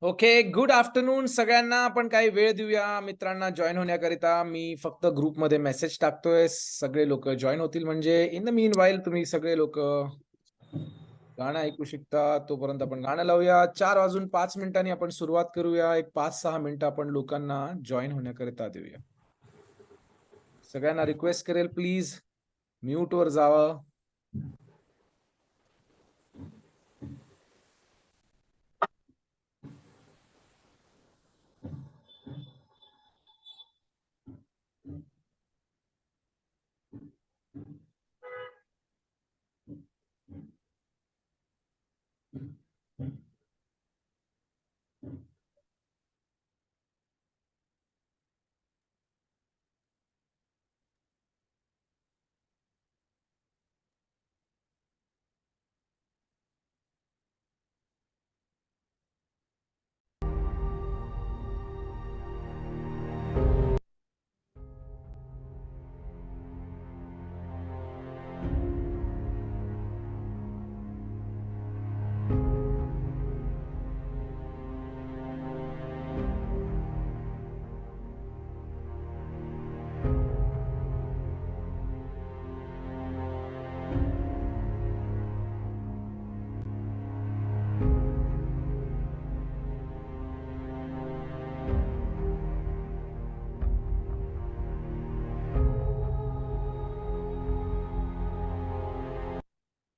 Okay, good afternoon सगळ्यांना. आपण काही वेळ देऊया मित्रांना जॉइन होण्याकरिता. मी फक्त ग्रुपमध्ये मेसेज टाकतोय. सगळे लोकं जॉइन होतील म्हणजे इन द मीनवाईल तुम्ही सगळे लोकं गाणं ऐकू शकता. तोपर्यंत आपण गाणं लावूया. 4 वाजून 5 मिनिटांनी आपण सुरुवात करूया. एक 5-6 मिनिटं आपण लोकांना जॉइन होण्याकरिता देऊया. सगळ्यांना रिक्वेस्ट करेल प्लीज म्यूटवर जावं.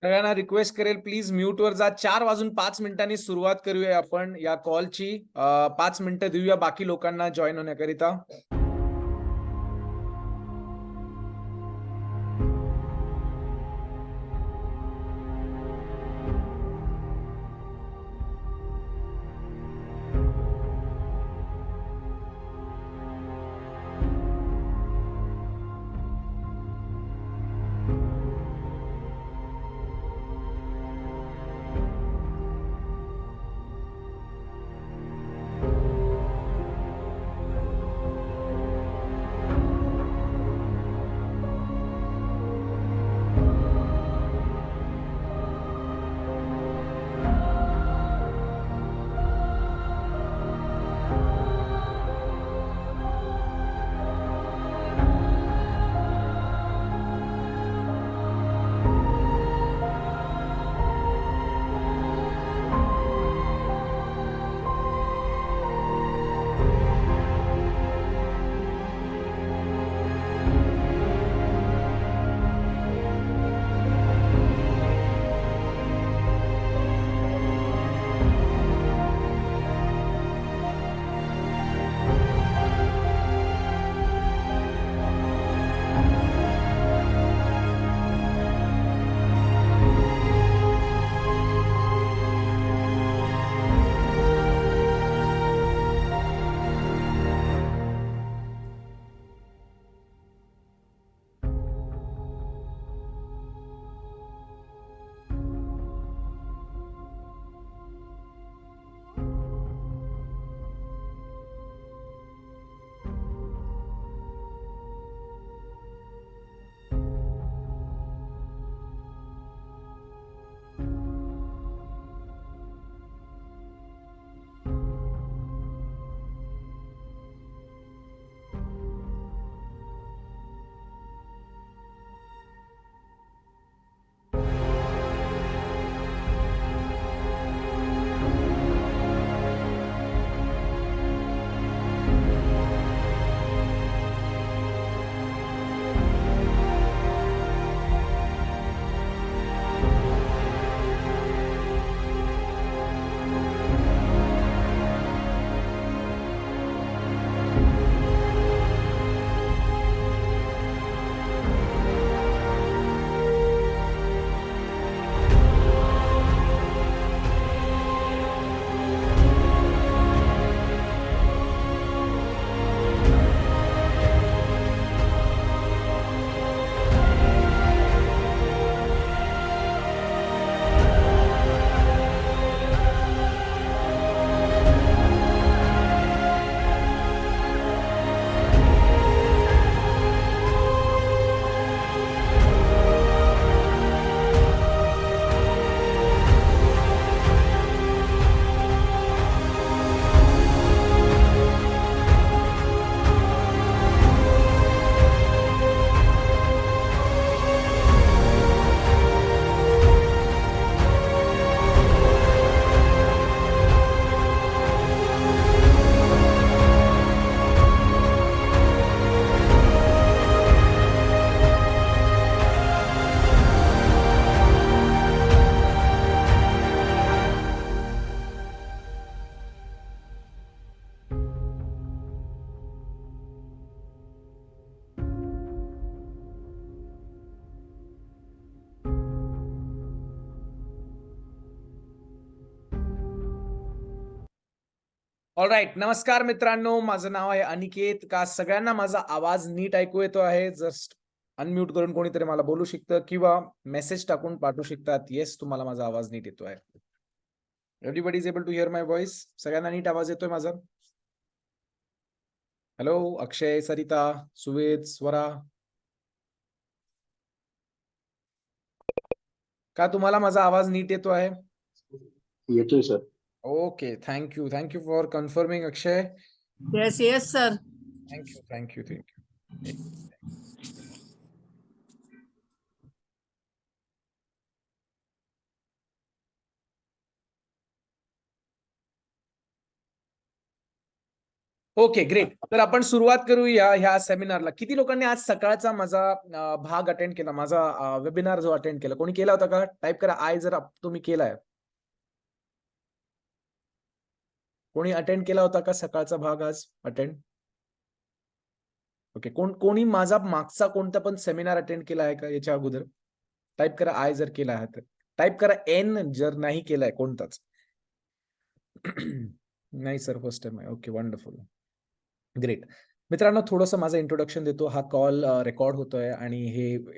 सगळ्यांना रिक्वेस्ट करेल प्लीज म्यूटवर जा. 4 वाजून 5 मिनिटांनी सुरुवात करूया आपण या कॉलची. 5 मिनिटं देऊया बाकी लोकांना जॉइन होण्याकरिता. ऑलराईट. नमस्कार मित्रांनो, माझं नाव आहे अनिकेत. का सगळ्यांना माझा आवाज नीट ऐकू येतो आहे? जस्ट अनम्यूट करून कोणीतरी मला बोलू शकतं किंवा मेसेज टाकून पाठवू शकतात. येस, तुम्हाला माझा आवाज नीट येतो आहे. Everybody is able to hear my voice. सगळ्यांना नीट आवाज येतोय माझा? हॅलो, अक्षय, सरिता, सुवेद, स्वरा. का तुम्हाला माझा आवाज नीट येतो आहे? येतोय sir. Okay, thank you. Thank you for confirming, Akshay. Yes, sir. Thank you, thank you, thank you. Okay, great. तर आपण सुरुवात करूया ह्या सेमिनारला. किती लोकांनी आज सकाळचा माझा भाग अटेंड केला? माझा वेबिनार जो अटेंड केला, कोणी केला होता का? टाइप करा आय जर तुम्ही केलाय. कोणी अटेंड केला होता का सकाळचा भाग आज अटेंड? ओके, कोणी माझा मागचा कोणता पण सेमिनार अटेंड केला आहे का याच्या अगोदर? टाइप करा आय जर केला आहे तर. टाइप करा एन जर नाही केलाय कोणताच. नाही सर, फर्स्ट टाइम आहे. Okay, wonderful, great. मित्रांनो, थोडंसं माझं इंट्रोडक्शन देतो. हा कॉल रेकॉर्ड होतोय आणि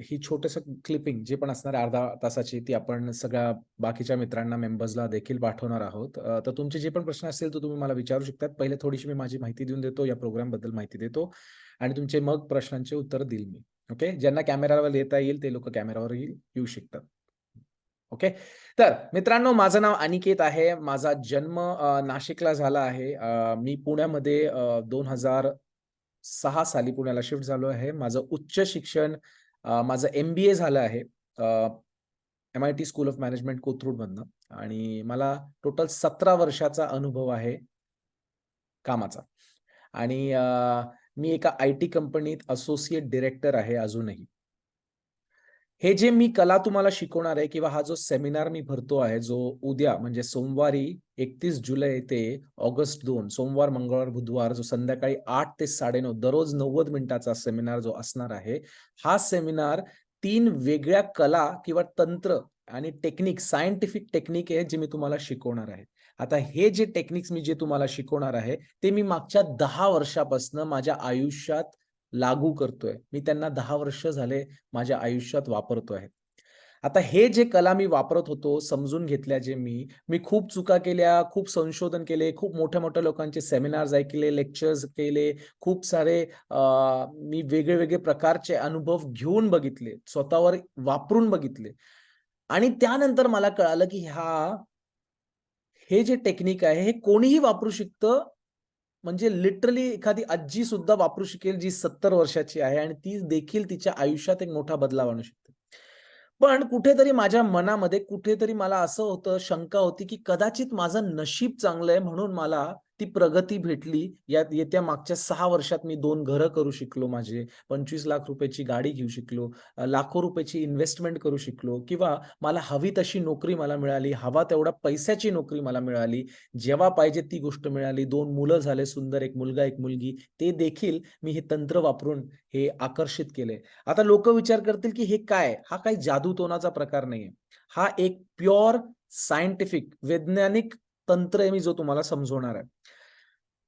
ही छोटंसं क्लिपिंग जे पण असणार आहे अर्धा तासाची, ती आपण सगळ्या बाकीच्या मित्रांना, मेंबर्सला देखील पाठवणार आहोत. तर तुमचे जे पण प्रश्न असतील तर तुम्ही मला विचारू शकतात. पहिले थोडीशी मी माझी माहिती देऊन देतो, या प्रोग्रामबद्दल माहिती देतो आणि तुमचे मग प्रश्नांचे उत्तर देईल मी. ओके, ज्यांना कॅमेरावर येता येईल ते लोक कॅमेरावर येऊ शकतात. ओके, तर मित्रांनो, माझं नाव अनिकेत आहे. माझा जन्म नाशिकला झाला आहे. मी पुण्यामध्ये 2006 साली पुण्याला शिफ्ट झालो आहे. माझं उच्च शिक्षण, माझं MBA झालं आहे MIT स्कूल ऑफ मॅनेजमेंट कोथरूडमधनं आणि मला टोटल 17 वर्षाचा अनुभव आहे कामाचा आणि मी एका IT कंपनीत असोसिएट डायरेक्टर आहे अजूनही. हे जे मी कला तुम्हाला शिकवणार आहे किंवा हा जो सेमिनार मी भरतो आहे, जो उद्या म्हणजे सोमवारी 31 जुलै ते ऑगस्ट 2 सोमवार, मंगळवार, बुधवार, जो संध्याकाळी 8 ते 9:30 दररोज 90 मिनिटाचा सेमिनार जो असणार आहे, हा सेमिनार 3 वेगळ्या कला किंवा तंत्र आणि टेक्निक, सायंटिफिक टेक्निक आहे जे मी तुम्हाला शिकवणार आहे. आता हे जे टेक्निक्स मी जे तुम्हाला शिकवणार आहे, ते मी मागच्या 10 वर्षापासून माझ्या आयुष्यात लागू करतोय. मी त्यांना 10 वर्ष झाले माझ्या आयुष्यात वापरतो आहे. आता हे जे कला मी वापरत होतो, समजून घेतल्या जे मी खूप चुका केल्या, खूप संशोधन केले, खूप मोठ्या-मोठ्या लोकांचे सेमिनार्स ऐकले, लेक्चर्स केले, खूप सारे मी वेगळे-वेगळे प्रकारचे अनुभव घेऊन बघितले, स्वतःवर वापरून बघितले आणि त्यानंतर मला कळालं की हे जे टेक्निक आहे, हे कोणीही वापरू शकतं. म्हणजे लिटरली एखादी आजी सुद्धा वापरू शकेल जी 70 वर्षाची आहे आणि ती देखील तिच्या आयुष्यात एक मोठा बदलाव आणू शकते. पण कुठेतरी माझ्या मनामध्ये कुठेतरी मला असं होतं, शंका होती, की कदाचित माझं नशीब चांगलं आहे म्हणून मला ती प्रगती भेटली. यात येत्या मागच्या 6 वर्षात मी 2 घरं करू शिकलो माझे, 25 लाख रुपयाची गाडी घेऊ शिकलो, लाखो रुपयाची इन्व्हेस्टमेंट करू शिकलो किंवा मला हवी तशी नोकरी मला मिळाली, हवा तेवढा पैशाची नोकरी मला मिळाली, जेव्हा पाहिजे ती गोष्ट मिळाली, 2 मुलं झाले सुंदर, 1 मुलगा, 1 मुलगी. ते देखील मी हे तंत्र वापरून हे आकर्षित केले. आता लोकं विचार करतील, की हे काय? हा काही जादूटोणाचा प्रकार नाहीये. हा एक प्युअर सायंटिफिक वैज्ञानिक तंत्र आहे मी जो तुम्हाला समजवणार आहे.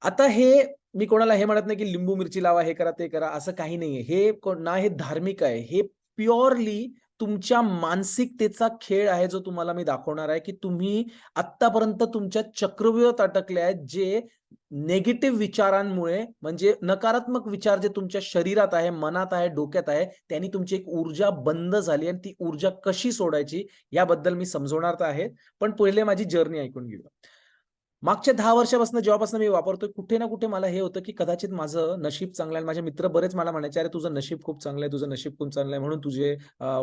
आता हे मी कोणाला हे म्हणत नाही, की लिंबू मिरची लावा, हे करा, ते करा, असं काही नाहीये. हे धार्मिक आहे. हे प्युअरली तुमच्या मानसिकतेचा खेळ आहे जो तुम्हाला मी दाखवणार आहे, की तुम्ही आत्तापर्यंत तुमच्या चक्रव्यूहात अटकले आहेत, जे निगेटिव्ह विचारांमुळे म्हणजे नकारात्मक विचार जे तुमच्या शरीरात आहे, मनात आहे, डोक्यात आहे, त्यांनी तुमची एक ऊर्जा बंद झाली आणि ती ऊर्जा कशी सोडायची याबद्दल मी समजवणार तर आहे. पण पहिले माझी जर्नी ऐकून घेऊया. मागच्या 10 वर्षापासून जेव्हापासून मी वापरतोय, कुठे ना कुठे मला हे होतं, की कदाचित माझं नशीब चांगलं आहे. माझे मित्र बरेच मला म्हणायचे, "अरे, तुझं नशीब खूप चांगलं आहे, तुझं नशीब खूप चांगलं आहे, म्हणून तुझे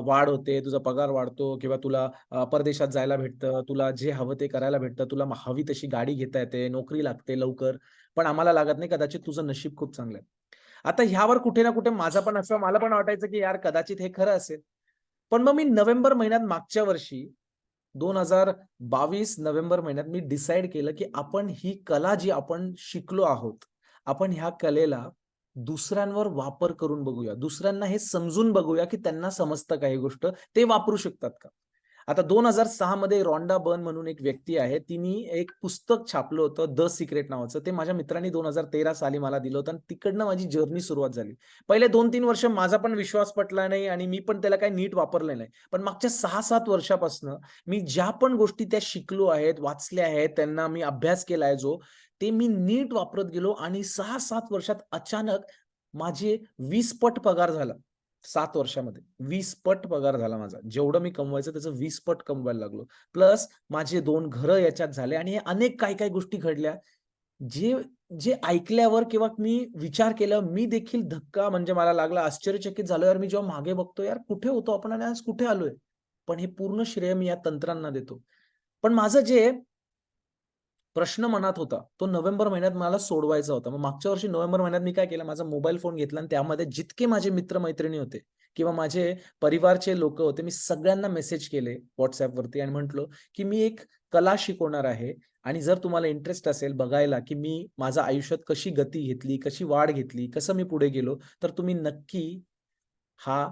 वाढ होते, तुझा पगार वाढतो किंवा तुला परदेशात जायला भेटतं, तुला जे हवं ते करायला भेटतं, तुला हवी तशी गाडी घेता येते, नोकरी लागते लवकर, पण आम्हाला लागत नाही. कदाचित तुझं नशीब खूप चांगलं आहे." आता ह्यावर कुठे ना कुठे माझा पण असं मला पण वाटायचं, की यार कदाचित हे खरं असेल. पण मग मी नोव्हेंबर महिन्यात मागच्या वर्षी 2022 नोव्हेंबर महिन्यात मी डिसाईड केलं, की आपण ही कला जी आपण शिकलो आहोत, आपण ह्या कलेला दुसऱ्यांवर वापर करून बघूया. दुसऱ्यांना हे समजून बघूया, की त्यांना समजतं का ही गोष्ट? ते वापरू शकतात का? आता 2006 मध्ये रॉन्डा बर्न म्हणून एक व्यक्ती आहे. तिने एक पुस्तक छापलं होतं द सिक्रेट नावाचं. ते माझ्या मित्रांनी 2013 साली मला दिलं होतं आणि तिकडनं माझी जर्नी सुरुवात झाली. पहिले 2-3 वर्ष माझा पण विश्वास पटला नाही आणि मी पण त्याला काही नीट वापरलं नाही. पण मागच्या 6-7 वर्षापासून मी ज्या पण गोष्टी त्या शिकलो आहेत, वाचल्या आहेत, त्यांना मी अभ्यास केलाय जो, ते मी नीट वापरत गेलो आणि 6-7 वर्षात अचानक माझे 20 पट पगार झाला. 7 वर्षामध्ये 20 पट पगार झाला माझा. जेवढं मी कमवायचं त्याचं 20 पट कमवायला लागलो. प्लस माझे 2 घरं याच्यात झाले आणि हे अनेक काही गोष्टी घडल्या. जे जे ऐकल्यावर किंवा मी विचार केल्यावर मी देखील धक्का म्हणजे मला लागला, आश्चर्यचकित झालो. यार मी जेव्हा मागे बघतो, यार कुठे होतो आपण आणि आज कुठे आलोय? पण हे पूर्ण श्रेय मी या तंत्रांना देतो. पण माझं जे प्रश्न मनात होता, तो नोव्हेंबर महिन्यात मला सोडवायचा होता. मग मागच्या वर्षी नोव्हेंबर महिन्यात मी काय केलं, माझा मोबाईल फोन घेतला आणि त्यामध्ये जितके माझे मित्र-मैत्रिणी होते किंवा माझे परिवारचे लोकं होते, मी सगळ्यांना मेसेज केले WhatsAppवरती आणि म्हटलो, की मी एक कला शिकवणार आहे आणि जर तुम्हाला इंटरेस्ट असेल बघायला, की मी माझ्या आयुष्यात कशी गती घेतली, कशी वाढ घेतली, कसं मी पुढे गेलो, तर तुम्ही नक्की हा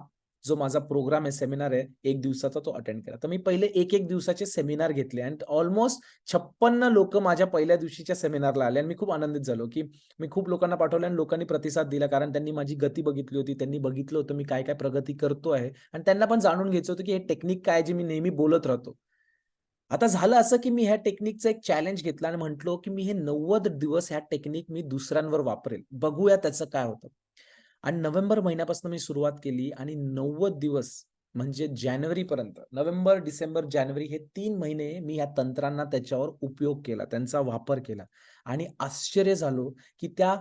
जो माझा प्रोग्राम आहे, सेमिनार आहे, 1 दिवसाचा तो अटेंड करा. तर मी पहिले 1-1 दिवसाचे सेमिनार घेतले आणि ऑलमोस्ट 56 लोकं माझ्या पहिल्या दिवशीच्या सेमिनारला आले आणि मी खूप आनंदित झालो, की मी खूप लोकांना पाठवलं आणि लोकांनी प्रतिसाद दिला. कारण त्यांनी माझी गती बघितली होती. त्यांनी बघितलं होतं मी काय-काय प्रगती करतो आहे आणि त्यांना पण जाणून घ्यायचं होतं, की हे टेक्निक काय आहे, जे मी नेहमी बोलत राहतो. आता झालं असं, की मी ह्या टेक्निकचा एक चॅलेंज घेतला आणि म्हटलो, की मी हे 90 दिवस ह्या टेक्निक मी दुसऱ्यांवर वापरेल. बघूया त्याचं काय होतं. आणि नोव्हेंबर महिन्यापासून मी सुरुवात केली आणि 90 दिवस म्हणजे जानेवारीपर्यंत नोव्हेंबर, डिसेंबर, जानेवारी हे 3 महिने मी या तंत्रांना त्याच्यावर उपयोग केला, त्यांचा वापर केला आणि आश्चर्य झालो, की त्या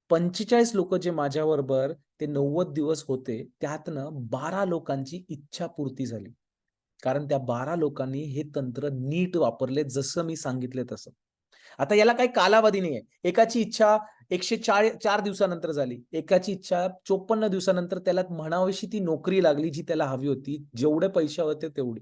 45 लोकं जे माझ्याबरोबर ते 90 दिवस होते, त्यातनं 12 लोकांची इच्छापूर्ती झाली. कारण त्या 12 लोकांनी हे तंत्र नीट वापरले जसं मी सांगितले तसं. आता याला काही कालावधी नाहीये. एकाची इच्छा 104 दिवसानंतर झाली. एकाची इच्छा 54 दिवसानंतर त्याला म्हणावीशी ती नोकरी लागली जी त्याला हवी होती. जेवढे पैसे होते तेवढी.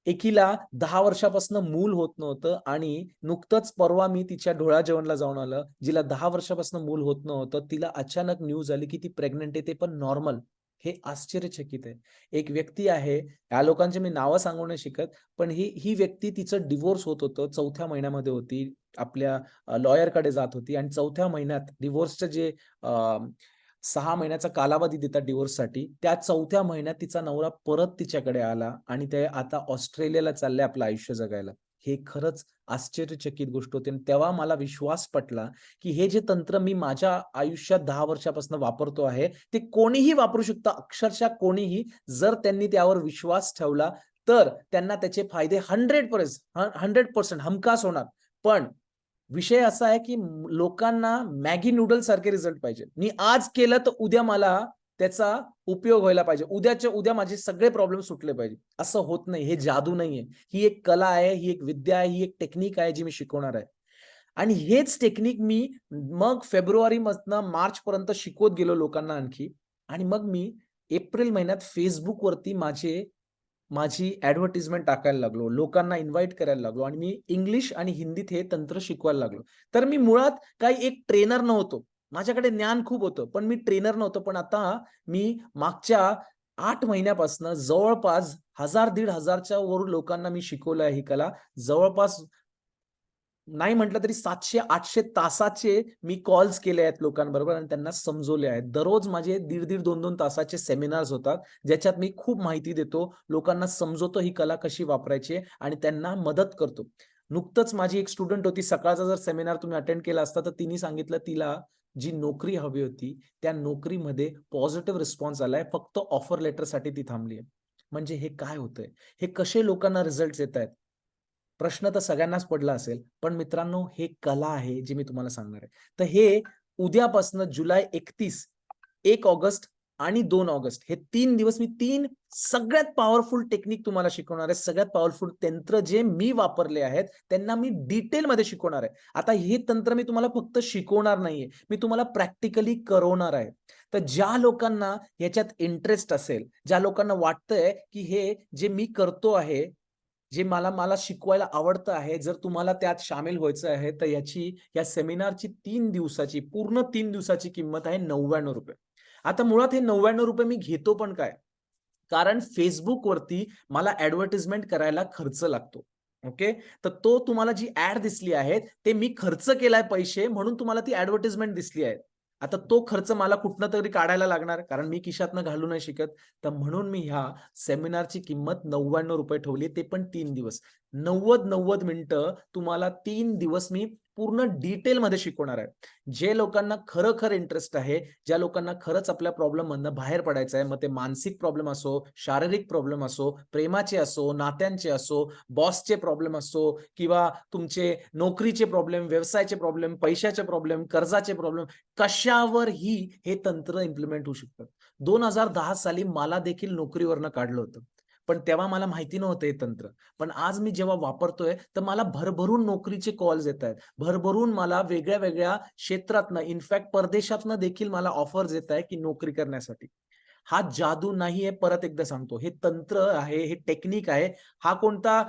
एकीला 10 वर्षापासून मूल होत नव्हतं आणि नुकतंच परवा मी तिच्या डोहाळजेवणला जाऊन आलं. जिला 10 वर्षापासून मूल होत नव्हतं. तिला अचानक न्यूज आली की ती प्रेग्नंट आहे ते पण नॉर्मल. हे आश्चर्यचकित आहे. एक व्यक्ती आहे, या लोकांची मी नावं सांगू नाही शकत, पण ही व्यक्ती तिचं डिव्होर्स होत होतं. 4थ्या महिन्यामध्ये होती. आपल्या लॉयरकडे जात होती आणि 4थ्या महिन्यात डिव्होर्सचं जे 6 महिन्याचा कालावधी देतात डिव्होर्ससाठी. त्या 4थ्या महिन्यात तिचा नवरा परत तिच्याकडे आला आणि ते आता ऑस्ट्रेलियाला चालले आपलं आयुष्य जगायला. हे खरंच आश्चर्यचकित गोष्ट होती आणि तेव्हा मला विश्वास पटला, की हे जे तंत्र मी माझ्या आयुष्यात 10 वर्षापासून वापरतो आहे, ते कोणीही वापरू शकतं. अक्षरशः कोणीही जर त्यांनी त्यावर विश्वास ठेवला, तर त्यांना त्याचे फायदे 100% हमखास होणार. पण विषय असा आहे, की लोकांना मॅगी नूडल्स सारखे रिझल्ट पाहिजे. मी आज केलं तर उद्या मला त्याचा उपयोग व्हायला पाहिजे. उद्याच्या उद्या माझे सगळे प्रॉब्लेम सुटले पाहिजे. असं होत नाही. हे जादू नाहीये. ही एक कला आहे, ही एक विद्या आहे, ही एक टेक्निक आहे जी मी शिकवणार आहे. आणि हेच टेक्निक मी मग फेब्रुवारीमधनं मार्चपर्यंत शिकवत गेलो लोकांना आणखी आणि मग मी एप्रिल महिन्यात Facebookवरती माझी ॲडव्हर्टाइजमेंट टाकायला लागलो. लोकांना इन्व्हाईट करायला लागलो आणि मी इंग्लिश आणि हिंदीत हे तंत्र शिकवायला लागलो. तर मी मुळात काही एक ट्रेनर नव्हतो. माझ्याकडे ज्ञान खूप होतं, पण मी ट्रेनर नव्हतो. पण आता मी मागच्या 8 महिन्यापासून जवळपास 1000-1500च्या वर लोकांना मी शिकवलं आहे ही कला. जवळपास नाही म्हटलं तरी 700-800 तासाचे मी कॉल्स केले आहेत लोकांबरोबर आणि त्यांना समजवले आहेत. दररोज माझे दीड-दीड, 2-2 तासाचे सेमिनार्स होतात, ज्याच्यात मी खूप माहिती देतो. लोकांना समजवतो ही कला कशी वापरायची आहे आणि त्यांना मदत करतो. नुकतंच माझी एक स्टुडंट होती. सकाळचा जर सेमिनार तुम्ही अटेंड केला असता, तर तिने सांगितलं तिला जी नोकरी हवी होती, त्या नोकरीमध्ये पॉझिटिव्ह रिस्पॉन्स आलाय. फक्त ऑफर लेटरसाठी ती थांबली आहे. म्हणजे हे काय होतंय? हे कसे लोकांना रिझल्ट्स येतायत? प्रश्न तर सगळ्यांनाच पडला असेल. पण मित्रांनो, हे कला आहे जी मी तुम्हाला सांगणार आहे. तर हे उद्यापासून जुलै 31, 1 ऑगस्ट आणि 2 ऑगस्ट हे 3 दिवस मी 3 सगळ्यात पॉवरफुल टेक्निक तुम्हाला शिकवणार आहे. सगळ्यात पॉवरफुल तंत्र जे मी वापरले आहेत, त्यांना मी डिटेलमध्ये शिकवणार आहे. आता हे तंत्र मी तुम्हाला फक्त शिकवणार नाहीये. मी तुम्हाला प्रॅक्टिकली करवणार आहे. तर ज्या लोकांना याच्यात इंटरेस्ट असेल, ज्या लोकांना वाटतंय, की हे जे मी करतो आहे जे मला मला शिकवायला आवडतं आहे. जर तुम्हाला त्यात शामील व्हायचं आहे, तर या सेमिनारची 3 दिवसाची, पूर्ण 3 दिवसाची किंमत आहे ₹99. आता मुळात हे ₹99 मी घेतो पण काय? कारण फेसबुकवरती मला ऍडव्हर्टिजमेंट करायला खर्च लागतो. ओके, तर तो तुम्हाला जी ऍड दिसली आहे ते मी खर्च केलाय पैसे म्हणून तुम्हाला ती ऍडव्हर्टिजमेंट दिसली आहे. आता तो खर्च मला कुठनं तरी काढायला लागणार, कारण मी खिशातनं घालू नाही शिकत. तर म्हणून मी ह्या सेमिनारची किंमत 99 रुपये ठेवली, ते पण 3 दिवस. 90 मिनिटं तुम्हाला 3 दिवस मी पूर्ण डिटेलमध्ये शिकवणार आहे. जे लोकांना खरं इंटरेस्ट आहे, ज्या लोकांना खरंच आपल्या प्रॉब्लेम मधनं बाहेर पडायचं आहे, मग ते मानसिक प्रॉब्लेम असो, शारीरिक प्रॉब्लेम असो, प्रेमाचे असो, नात्यांचे असो, बॉसचे प्रॉब्लेम असो, किंवा तुमचे नोकरीचे प्रॉब्लेम, व्यवसायाचे प्रॉब्लेम, पैशाचे प्रॉब्लेम, कर्जाचे प्रॉब्लेम, कशावरही हे तंत्र इम्प्लिमेंट होऊ शकतं. 2010 साली मला देखील नोकरीवरनं काढलं होतं, पण तेव्हा मला माहिती नव्हतं हे तंत्र. पण आज मी जेव्हा वापरतोय तर मला भरभरून नोकरीचे कॉल्स येत आहेत, भरभरून मला वेगळ्या वेगळ्या क्षेत्रातनं, इनफॅक्ट परदेशातनं देखील मला ऑफर्स येत आहे की नोकरी करण्यासाठी. हा जादू नाहीये, परत एकदा सांगतो, हे तंत्र आहे, हे टेक्निक आहे. हा कोणता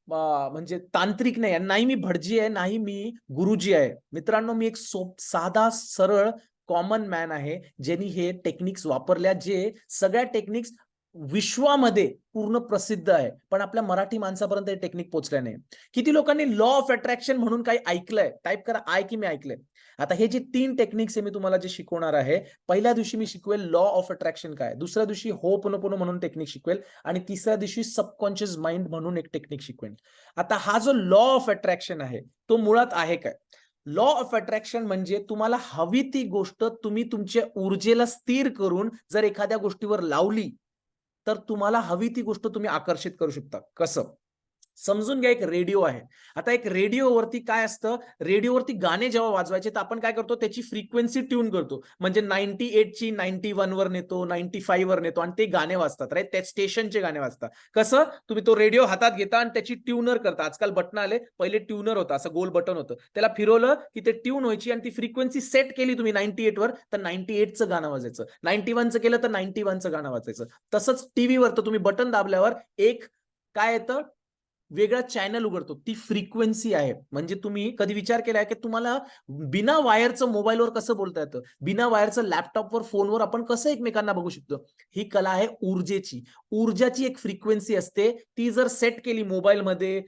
म्हणजे तांत्रिक नाही आहे, नाही मी भटजी आहे, नाही मी गुरुजी आहे. मित्रांनो, मी एक साधा सरळ कॉमन मॅन आहे, ज्यांनी हे टेक्निक्स वापरल्या, जे सगळ्या टेक्निक्स विश्वामध्ये पूर्ण प्रसिद्ध आहे, पण आपल्या मराठी माणसापर्यंत हे टेक्निक पोहोचल्या नाही. किती लोकांनी लॉ ऑफ अट्रॅक्शन म्हणून काही ऐकलंय? टाईप करा आय की मी ऐकलंय. आता हे जे 3 टेक्निक्स आहे मी तुम्हाला जे शिकवणार आहे, पहिल्या दिवशी मी शिकवेल लॉ ऑफ अट्रॅक्शन काय, दुसऱ्या दिवशी होपोनोपोनो म्हणून टेक्निक शिकवेल, आणि तिसऱ्या दिवशी सबकॉन्शियस माइंड म्हणून एक टेक्निक शिकवेल. आता हा जो लॉ ऑफ अट्रॅक्शन आहे तो मुळात आहे काय? लॉ ऑफ अट्रॅक्शन म्हणजे तुम्हाला हवी ती गोष्ट तुम्ही तुमच्या ऊर्जेला स्थिर करून जर एखाद्या गोष्टीवर लावली तर तुम्हाला हवी ती गोष्ट तुम्ही आकर्षित करू शकता. कसं? समजून घ्या, एक रेडिओ आहे. आता एक रेडिओवरती काय असतं, रेडिओवरती गाणे जेव्हा वाजवायचे तर आपण काय करतो, त्याची फ्रिक्वेन्सी ट्यून करतो. म्हणजे 98 ची 91 वर नेतो, 95 वर नेतो आणि ते गाणे वाजतात, राईट? त्या स्टेशनचे गाणे वाजतात. कसं? तुम्ही तो रेडिओ हातात घेता आणि त्याची ट्यूनर करता. आजकाल बटन आले, पहिले ट्यूनर होतं, असं गोल बटन होतं. त्याला फिरवलं की ते ट्यून व्हायची आणि ती फ्रिक्वेन्सी सेट केली तुम्ही 98 वर तर 98 चं गाणं वाजायचं. 91 चं केलं तर 91 चं गाणं वाजायचं. तसंच टीव्हीवर तर तुम्ही बटन दाबल्यावर एक काय येतं, वेगळा चॅनल उघडतो. ती फ्रिक्वेन्सी आहे. म्हणजे तुम्ही कधी विचार केलाय की तुम्हाला बिना वायरचं मोबाईलवर कसं बोलता येतं? बिना वायरचं लॅपटॉपवर, फोनवर आपण कसं एकमेकांना बघू शकतो? ही कला आहे ऊर्जेची. ऊर्जाची एक फ्रिक्वेन्सी असते. ती जर सेट केली मोबाईलमध्ये,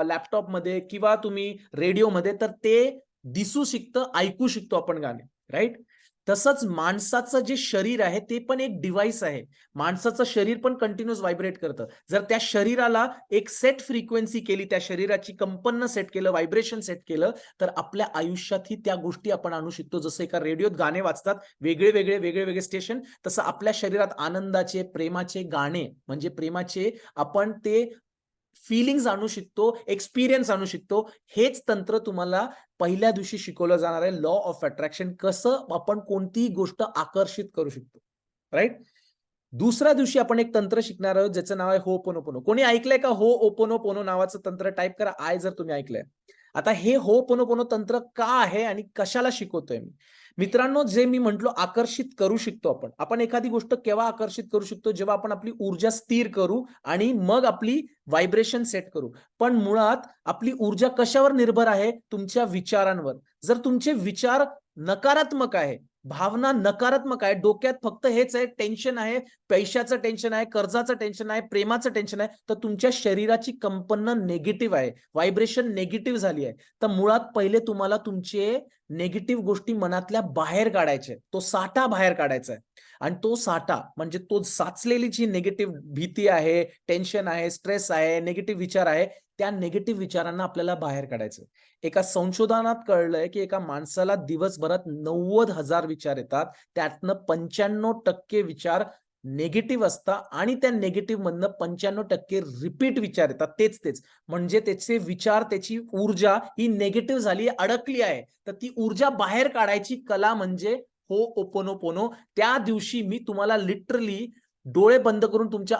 लॅपटॉपमध्ये किंवा तुम्ही रेडिओमध्ये, तर ते दिसू शकतं, ऐकू शकतो आपण गाणे, राईट? तसंच माणसाचं जे शरीर आहे ते पण एक डिव्हाइस आहे. माणसाचं शरीर पण कंटिन्यूअस व्हायब्रेट करतं. जर त्या शरीराला एक सेट फ्रिक्वेन्सी केली, त्या शरीराची कंपन सेट केलं, व्हायब्रेशन सेट केलं, तर आपल्या आयुष्यातही त्या गोष्टी आपण आणू शकतो. जसं एका रेडिओत गाणे वाजतात, वेगळे स्टेशन, तसं आपल्या शरीरात आनंदाचे, प्रेमाचे गाणे, म्हणजे प्रेमाचे आपण ते फीलिंग्स आणू शकतो, एक्सपिरियन्स आणू शकतो. हेच तंत्र तुम्हाला पहिल्या दिवशी शिकवलं जाणार आहे. लॉ ऑफ अट्रॅक्शन, कसं आपण कोणतीही गोष्ट आकर्षित करू शकतो, राईट? दुसऱ्या दिवशी आपण एक तंत्र शिकणार आहोत, ज्याचं नाव आहे होपोनोपोनो. कोणी ऐकलंय का होपोनोपोनो नावाचं तंत्र? टाईप करा आय जर तुम्ही ऐकलंय. आता हे होपोनोपोनो तंत्र का आहे आणि कशाला शिकवतोय मी? मित्रांनो, जे मी म्हटलो आकर्षित करू शकतो आपण. आपण एखादी गोष्ट केव्हा आकर्षित करू शकतो? जेव्हा आपण आपली ऊर्जा स्थिर करू आणि मग आपली व्हायब्रेशन सेट करू. पण मुळात आपली ऊर्जा कशावर निर्भर आहे? तुमच्या विचारांवर. जर तुमचे विचार नकारात्मक आहे, भावना नकारात्मक आहे, डोक्यात फक्त हेच आहे, टेन्शन आहे, पैशाचं टेन्शन आहे, कर्जाचं टेन्शन आहे, प्रेमाचं टेन्शन आहे, तर तुमच्या शरीराची कंपन निगेटिव्ह आहे, व्हायब्रेशन निगेटिव्ह झाली आहे. तर मुळात पहिले तुम्हाला तुमचे निगेटिव्ह गोष्टी मनातल्या बाहेर काढायचे, तो साठा बाहेर काढायचा आहे. आणि तो साठा म्हणजे तो साचलेली जी निगेटिव्ह भीती आहे, टेन्शन आहे, स्ट्रेस आहे, निगेटिव्ह विचार आहे, त्या निगेटिव्ह विचारांना आपल्याला बाहेर काढायचं. एका संशोधनात कळलंय की एका माणसाला दिवसभरात 90,000 विचार येतात, त्यातनं 95% विचार निगेटिव्ह असतात आणि त्या निगेटिव्ह मधनं 95% रिपीट विचार येतात, तेच. म्हणजे त्याचे विचार, त्याची ऊर्जा ही निगेटिव्ह झाली, अडकली आहे. तर ती ऊर्जा बाहेर काढायची कला म्हणजे होपोनोपोनो. त्या दिवशी मी तुम्हाला लिटरली डोळे बंद करून तुमच्या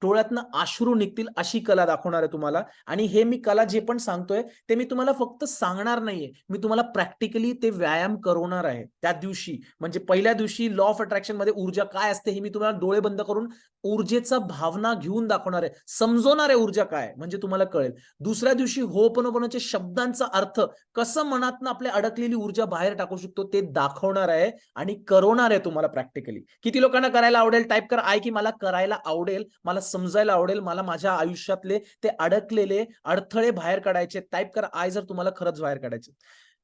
डोळ्यातनं अश्रू निघतील अशी कला दाखवणार आहे तुम्हाला. आणि हे मी कला जे पण सांगतोय ते मी तुम्हाला फक्त सांगणार नाहीये, मी तुम्हाला प्रॅक्टिकली ते व्यायाम करवणार आहे त्या दिवशी. म्हणजे पहिल्या दिवशी लॉ ऑफ अट्रॅक्शन मध्ये ऊर्जा काय असते हे मी तुम्हाला डोळे बंद करून ऊर्जेचा भावना घेऊन दाखवणार आहे, समजवणार आहे ऊर्जा काय, म्हणजे तुम्हाला कळेल. दुसऱ्या दिवशी होपोनोपोनोच्या शब्दांचा अर्थ, कसं मनातनं आपल्या अडकलेली ऊर्जा बाहेर टाकू शकतो ते दाखवणार आहे आणि करवणार आहे तुम्हाला प्रॅक्टिकली. किती लोकांना करायला आवडेल? टाईप करा आहे की मला करायला आवडेल, मला समजायला आवडेल, मला माझ्या आयुष्यातले ते अडकलेले अडथळे बाहेर काढायचे. टाईप करा आय जर तुम्हाला खरंच बाहेर काढायचे.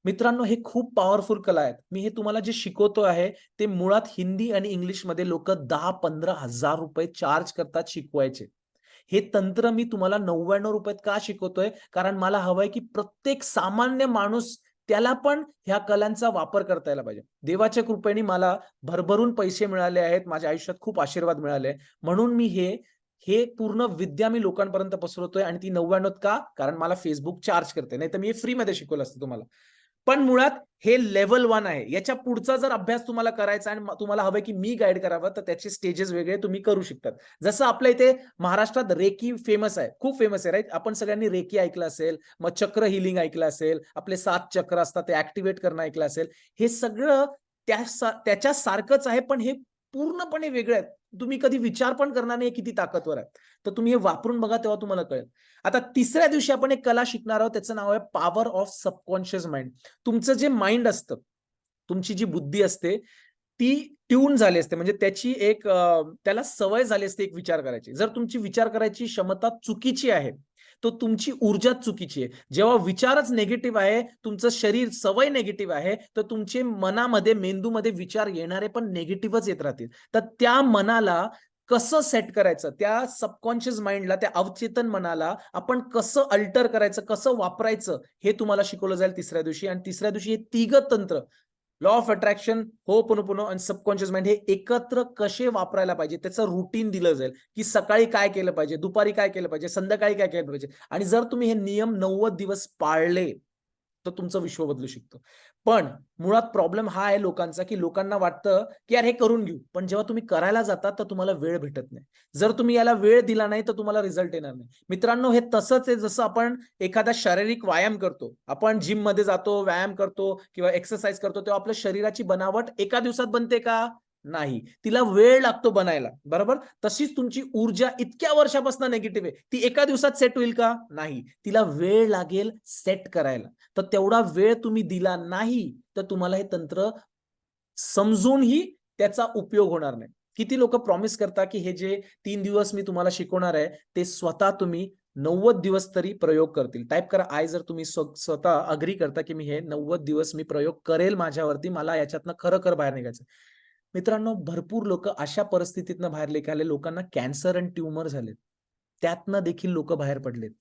मित्रांनो, हे खूप पॉवरफुल कला आहेत. मी हे तुम्हाला जे शिकवतो आहे ते मुळात हिंदी आणि इंग्लिशमध्ये लोक 10-15 हजार रुपये चार्ज करतात शिकवायचे. हे तंत्र मी तुम्हाला 99 रुपयात का शिकवतोय? कारण मला हवंय की प्रत्येक सामान्य माणूस त्याला पण ह्या कलांचा वापर करता यायला पाहिजे. देवाच्या कृपेने मला भरभरून पैसे मिळाले आहेत. माझ्या आयुष्यात खूप आशीर्वाद मिळाले. म्हणून मी हे पूर्ण विद्या मी लोकांपर्यंत पसरवतोय आणि ती 99 का? कारण मला Facebook चार्ज करते. नाहीतर मी हे फ्रीमध्ये शिकवलं असतं तुम्हाला. पण मुळात हे लेव्हल 1 आहे. याच्या पुढचा जर अभ्यास तुम्हाला करायचा आणि तुम्हाला हवंय की मी गाईड करावं, तर त्याचे स्टेजेस वेगळे तुम्ही करू शकतात. जसं आपल्या इथे महाराष्ट्रात रेकी फेमस आहे, खूप फेमस आहे, राईट? आपण सगळ्यांनी रेकी ऐकलं असेल, मग चक्र हिलिंग ऐकलं असेल, आपले 7 चक्र असतात ते ऍक्टिव्हेट करणं ऐकलं असेल. हे सगळं त्याच्या सारखंच आहे, पण हे पूर्णपणे वेगळं आहे. तुम्ही कधी विचार पण करणार नाही किती ताकदवर आहे. तर तुम्ही हे वापरून बघा, तेव्हा तुम्हाला कळेल. आता तिसऱ्या दिवशी आपण एक कला शिकणार आहोत, त्याचं नाव आहे पॉवर ऑफ सबकॉन्शियस माइंड. तुमचं जे माइंड असतं, तुमची जी बुद्धी असते ती ट्यून झाली असते, म्हणजे त्याची एक त्याला सवय झाली असते एक विचार करायची. जर तुमची विचार करायची क्षमता चुकीची आहे, तर तुमची ऊर्जा चुकीची आहे. जेव्हा विचारच निगेटिव्ह आहे, तुमचं शरीर सवय निगेटिव्ह आहे, तर तुमचे मनामध्ये, मेंदूमध्ये विचार येणारे पण निगेटिव्हच येत राहतील. तर त्या मनाला कसं सेट करायचं, त्या सबकॉन्शियस माइंडला, त्या अवचेतन मनाला आपण कसं अल्टर करायचं, कसं वापरायचं, हे तुम्हाला शिकवलं जाईल तिसऱ्या दिवशी. आणि तिसऱ्या दिवशी हे तिघ तंत्र, लॉ ऑफ अट्रॅक्शन, होपोनोपोनो आणि सबकॉन्शियस माइंड, हे एकत्र कसे वापरायला पाहिजे त्याचं रुटीन दिलं जाईल, की सकाळी काय केलं पाहिजे, दुपारी काय केलं पाहिजे, संध्याकाळी काय केलं पाहिजे. आणि जर तुम्ही हे नियम 90 दिवस पाळले तर तुमचं विश्व बदलू शकतं. पण मुळात प्रॉब्लेम हा आहे लोकांचा, की लोकांना वाटतं की यार हे करून घेऊ, पण जेव्हा तुम्ही करायला जाता तर तुम्हाला वेळ भेटत नाही. जर तुम्ही याला वेळ दिला नाही तर तुम्हाला रिझल्ट येणार नाही. मित्रांनो, हे तसंच आहे जसं आपण एखादा शारीरिक व्यायाम करतो. आपण जिम मध्ये जातो, व्यायाम करतो किंवा एक्सरसाइज करतो, तेव्हा आपल्या शरीराची बनावट एका दिवसात बनते का? नाही. तिला वेळ लागतो बनायला, बरोबर? तशीच तुमची ऊर्जा इतक्या वर्षापासून निगेटिव्ह आहे, ती एका दिवसात सेट होईल का? नाही. तिला वेळ लागेल सेट करायला. तर तेवढा वेळ तुम्ही दिला नाही तर तुम्हाला हे तंत्र समजूनही त्याचा उपयोग होणार नाही. किती लोक प्रॉमिस करतात की हे जे 3 दिवस मी तुम्हाला शिकवणार आहे ते स्वतः तुम्ही 90 दिवस तरी प्रयोग करतील. टाईप करा आय जर तुम्ही स्वतः अग्री करता की मी हे 90 दिवस मी प्रयोग करेल माझ्यावरती, मला याच्यातनं खरं बाहेर निघायचं. मित्रांनो, भरपूर लोक अशा परिस्थितीतनं बाहेर निघाले, लोकांना कॅन्सर आणि ट्यूमर झालेत. त्यातनं देखील लोक बाहेर पडलेत.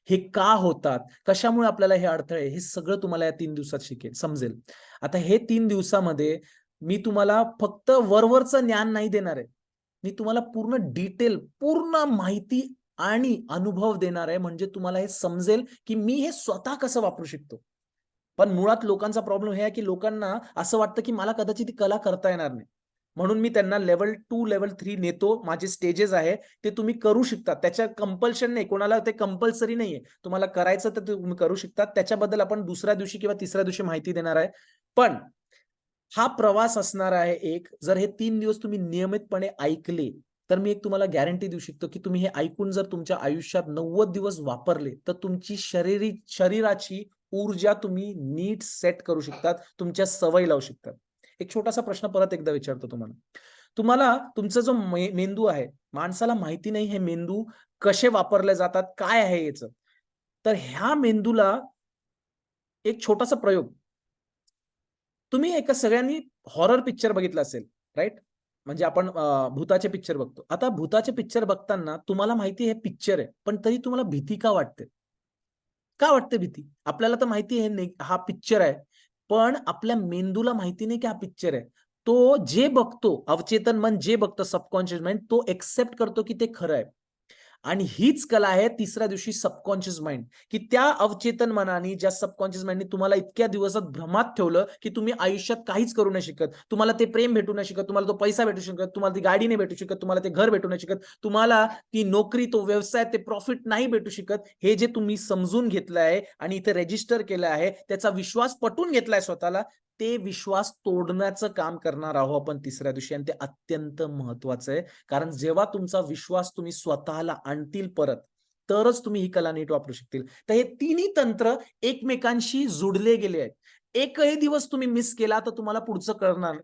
हे का होतात, कशामुळे आपल्याला हे अडथळे, हे सगळं तुम्हाला या 3 दिवसात समजेल. आता हे 3 दिवसामध्ये मी तुम्हाला फक्त वरवरचं ज्ञान नाही देणार आहे. मी तुम्हाला पूर्ण डिटेल, पूर्ण माहिती आणि अनुभव देणार आहे, म्हणजे तुम्हाला हे समजेल की मी हे स्वतः कसं वापरू शकतो. पण मुळात लोकांचा प्रॉब्लेम हे आहे की लोकांना असं वाटतं की मला कदाचित ती कला करता येणार नाही. म्हणून मी त्यांना लेव्हल 2, लेव्हल 3 नेतो. माझे स्टेजेस आहे ते तुम्ही करू शकता. त्याच्या कंपल्शन नाही, कोणाला ते कंपल्सरी नाहीये. तुम्हाला करायचं तर तुम्ही करू शकता. त्याच्याबद्दल आपण दुसऱ्या दिवशी किंवा तिसऱ्या दिवशी माहिती देणार आहे. पण हा प्रवास असणार आहे एक. जर हे 3 दिवस तुम्ही नियमितपणे ऐकले, तर मी एक तुम्हाला गॅरंटी देऊ शकतो, की तुम्ही हे ऐकून जर तुमच्या आयुष्यात 90 दिवस वापरले, तर तुमची शरीराची ऊर्जा तुम्ही नीट सेट करू शकतात, तुमच्या सवयी लावू शकतात. एक छोटासा प्रश्न परत एकदा विचारतो तुम्हाला. तुम्हाला तुमचा जो मेंदू आहे, माणसाला माहिती नाही हे मेंदू कसे वापरले जातात, काय आहे याचं. तर ह्या मेंदूला एक छोटासा प्रयोग, तुम्ही एका सगळ्यांनी हॉरर पिक्चर बघितला असेल, राईट? म्हणजे आपण भूताचे पिक्चर बघतो. आता भूताचे पिक्चर बघताना तुम्हाला माहिती आहे हे पिक्चर आहे, पण तरी तुम्हाला भीती का वाटते? का वाटते भीती? आपल्याला तर माहिती आहे हा पिक्चर आहे, पण आपल्या मेंदूला माहिती नाही की हा पिक्चर आहे. तो जे बघतो, अवचेतन मन जे बघतं, सबकॉन्शियस माइंड, तो एक्सेप्ट करतो की ते खरं आहे. आणि हीच कला आहे तिसऱ्या दिवशी सबकॉन्शियस माइंड, की त्या अवचेतन मनाने, ज्या सबकॉन्शियस माइंडने तुम्हाला इतक्या दिवसात भ्रमात ठेवलं की तुम्ही आयुष्यात काहीच करू नाही शकत, तुम्हाला ते प्रेम भेटू नाही शकत, तुम्हाला तो पैसा भेटू शकत, तुम्हाला ती गाडी नाही भेटू शकत, तुम्हाला ते घर भेटू नाही शकत, तुम्हाला ती नोकरी, तो व्यवसाय, ते प्रॉफिट नाही भेटू शकत. हे जे तुम्ही समजून घेतलं आहे आणि इथे रजिस्टर केलं आहे, त्याचा विश्वास पटवून घेतलाय स्वतःला, ते विश्वास तोडण्याचं काम करणार आहोत आपण तिसऱ्या दिवशी. आणि ते अत्यंत महत्वाचं आहे, कारण जेव्हा तुमचा विश्वास तुम्ही स्वतःला आणतील परत, तरच तुम्ही ही कला नीट वापरू शकतील. तर हे तिन्ही तंत्र एकमेकांशी जुडले गेले आहेत. एकही दिवस तुम्ही मिस केला तर तुम्हाला पुढचं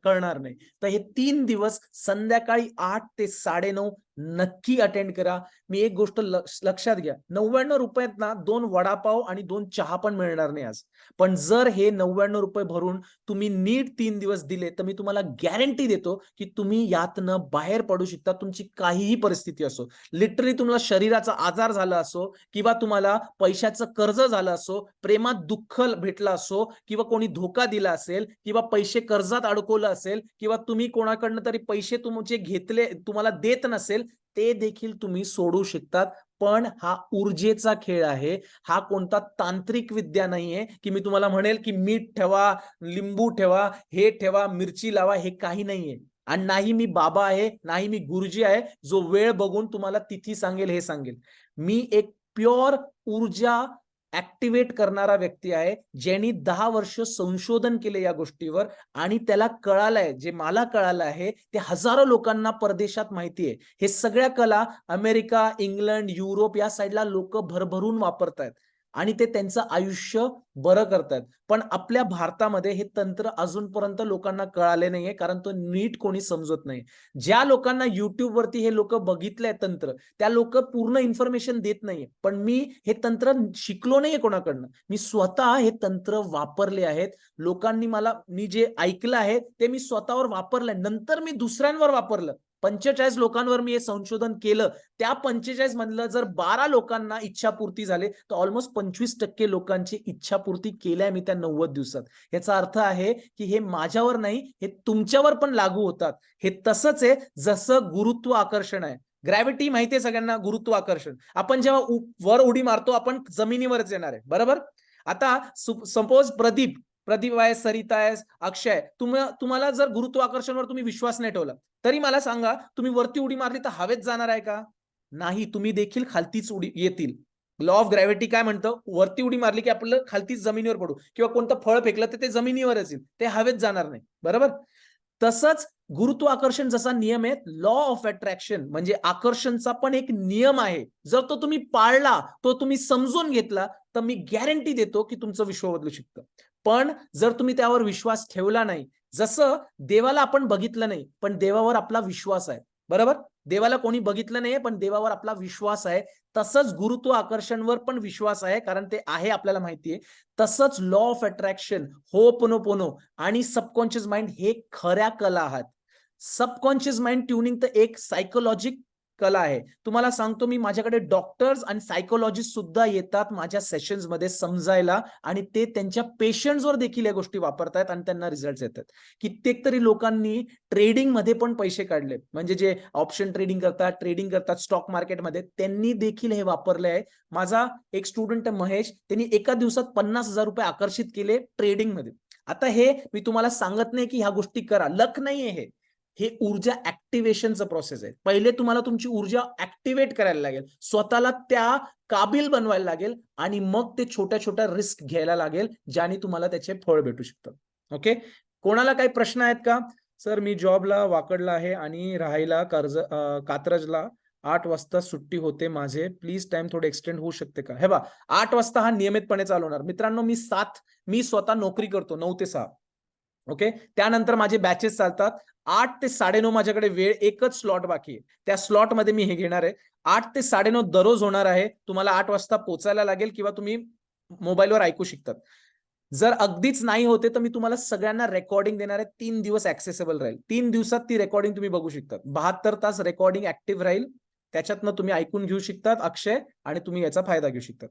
कळणार नाही. तर हे 3 दिवस संध्याकाळी 8 ते 9:30 नक्की अटेंड करा. मी एक गोष्ट लक्षात घ्या, 99 रुपयात ना 2 वडापाव आणि 2 चहा पण मिळणार नाही आज. पण जर हे 99 रुपये भरून तुम्ही नीट 3 दिवस दिले, तर मी तुम्हाला गॅरंटी देतो की तुम्ही यातनं बाहेर पडू शकता. तुमची काहीही परिस्थिती असो, लिटरली तुम्हाला शरीराचा आजार झाला असो किंवा तुम्हाला पैशाचं कर्ज झालं असो, प्रेमात दुःख भेटलं असो किंवा कोणी धोका दिला असेल किंवा पैसे कर्जात अडकवलं असेल किंवा तुम्ही कोणाकडनं तरी पैसे तुमचे घेतले, तुम्हाला देत नसेल, ते देखील तुम्ही सोडू शकतात. पण हा ऊर्जेचा खेळ आहे. हा कोणता तांत्रिक विद्या नाहीये की मी तुम्हाला म्हणेल की मीठ ठेवा, लिंबू ठेवा, हे ठेवा, मिरची लावा, हे काही नाहीये. आणि नाही मी बाबा आहे, नाही मी गुरुजी आहे जो वेळ बघून तुम्हाला तिथी सांगेल, हे सांगेल. मी एक प्युअर ऊर्जा ऍक्टिव्हेट करणारा व्यक्ती आहे, ज्यांनी 10 वर्ष संशोधन केले या गोष्टीवर आणि त्याला कळालंय, जे मला कळालं आहे ते हजारो लोकांना परदेशात माहिती आहे. हे सगळ्या कला अमेरिका, इंग्लंड, युरोप या साईडला लोक भरभरून वापरतायत आणि ते त्यांचं आयुष्य बरं करतायत. पण आपल्या भारतामध्ये हे तंत्र अजूनपर्यंत लोकांना कळाले नाहीये, कारण तो नीट कोणी समजत नाही. ज्या लोकांना युट्यूब वरती हे लोक बघितलंय तंत्र, त्या लोक पूर्ण इन्फॉर्मेशन देत नाहीये. पण मी हे तंत्र शिकलो नाहीये कोणाकडनं, मी स्वतः हे तंत्र वापरले आहेत. लोकांनी मी जे ऐकलं आहे ते मी स्वतःवर वापरलंय, नंतर मी दुसऱ्यांवर वापरलं. 45 लोकांवर मी हे संशोधन केलं. त्या 45 मधलं जर 12 लोकांना इच्छापूर्ती झाली, तर ऑलमोस्ट 25% लोकांची इच्छापूर्ती केल्या मी त्या 90 दिवसात. याचा अर्थ आहे की हे माझ्यावर नाही, हे तुमच्यावर पण लागू होतात. हे तसंच आहे जसं गुरुत्व आकर्षण आहे. ग्रॅव्हिटी माहितीये सगळ्यांना, गुरुत्व आकर्षण. आपण जेव्हा वर उडी मारतो, आपण जमिनीवरच येणार आहे, बरोबर? आता सपोज प्रदीप आहे, सरिता आहे, अक्षय आहे, तुम्हाला जर गुरुत्वाकर्षणवर तुम्ही विश्वास नाही ठेवला, तरी मला सांगा, तुम्ही वरती उडी मारली तर हवेत जाणार आहे का? नाही, तुम्ही देखील खालतीच उडी येतील. लॉ ऑफ ग्रॅव्हिटी काय म्हणतं? वरती उडी मारली की आपलं खालतीच जमिनीवर पडू, किंवा कोणतं फळ फेकलं तर ते जमिनीवरच येईल, ते हवेत जाणार नाही, बरोबर? तसंच गुरुत्वाकर्षण जसा नियम आहे, लॉ ऑफ अट्रॅक्शन म्हणजे आकर्षणचा पण एक नियम आहे. जर तो तुम्ही पाळला, तो तुम्ही समजून घेतला, तर मी गॅरंटी देतो की तुमचं विश्व बदलू शकतं. पण जर तुम्ही त्यावर विश्वास ठेवला नाही, जसं देवाला आपण बघितलं नाही, पण देवावर आपला विश्वास आहे, बरोबर? देवाला कोणी बघितलं नाहीये, पण देवावर आपला विश्वास आहे. तसंच गुरुत्व आकर्षणवर पण विश्वास आहे, कारण ते आहे आपल्याला माहितीये. तसंच लॉ ऑफ अट्रॅक्शन, होपोनोपोनो आणि सबकॉन्शियस माइंड हे खऱ्या कला आहेत. सबकॉन्शियस माइंड ट्युनिंग तर एक सायकोलॉजिक कला आहे. तुम्हाला सांगतो मी, माझ्याकडे डॉक्टर्स आणि सायकोलॉजिस्ट सुद्धा येतात माझ्या सेशन्स मध्ये समजायला, आणि ते त्यांच्या पेशंट्सवर देखील या गोष्टी वापरतायत आणि त्यांना रिझल्ट येतात. कित्येक तरी लोकांनी ट्रेडिंग मध्ये पण पैसे काढले, म्हणजे जे ऑप्शन ट्रेडिंग करतात स्टॉक मार्केटमध्ये, त्यांनी देखील हे वापरले आहे. माझा एक स्टुडंट महेश, त्यांनी एका दिवसात 50,000 रुपये आकर्षित केले ट्रेडिंग मध्ये. आता हे मी तुम्हाला सांगत नाही की ह्या गोष्टी करा, लक नाहीये हे ऊर्जा ऍक्टिव्हेशनचं प्रोसेस आहे. पहिले तुम्हाला तुमची ऊर्जा ऍक्टिव्हेट करायला लागेल, स्वतःला त्या काबिल बनवायला लागेल, आणि मग ते छोट्या छोट्या रिस्क घ्यायला लागेल, ज्याने तुम्हाला त्याचे फळ भेटू शकतं. ओके, कोणाला काही प्रश्न आहेत का? सर, मी जॉबला वाकडला आहे आणि राहायला कात्रजला 8 वाजता सुट्टी होते माझे, प्लीज टाइम थोडे एक्सटेंड होऊ शकते का? हे बा, 8 वाजता हा नियमितपणे चालू होणार. मित्रांनो, मी स्वतः नोकरी करतो 9 ते 6. ओके, त्यानंतर माझे बॅचेस चालतात. 8 ते 9:30 माझ्याकडे वेळ, एकच स्लॉट बाकी आहे. त्या स्लॉट मध्ये मी हे घेणार आहे. 8 ते 9:30 दररोज होणार आहे. तुम्हाला 8 वाजता पोहोचायला लागेल, किंवा तुम्ही मोबाईलवर ऐकू शकतात. जर अगदीच नाही होते तर मी तुम्हाला सगळ्यांना रेकॉर्डिंग देणार आहे. 3 दिवस ऍक्सेसेबल राहील. 3 दिवसात ती रेकॉर्डिंग तुम्ही बघू शकतात. 72 तास रेकॉर्डिंग ऍक्टिव्ह राहील. त्याच्यातनं तुम्ही ऐकून घेऊ शकतात अक्षय, आणि तुम्ही याचा फायदा घेऊ शकतात.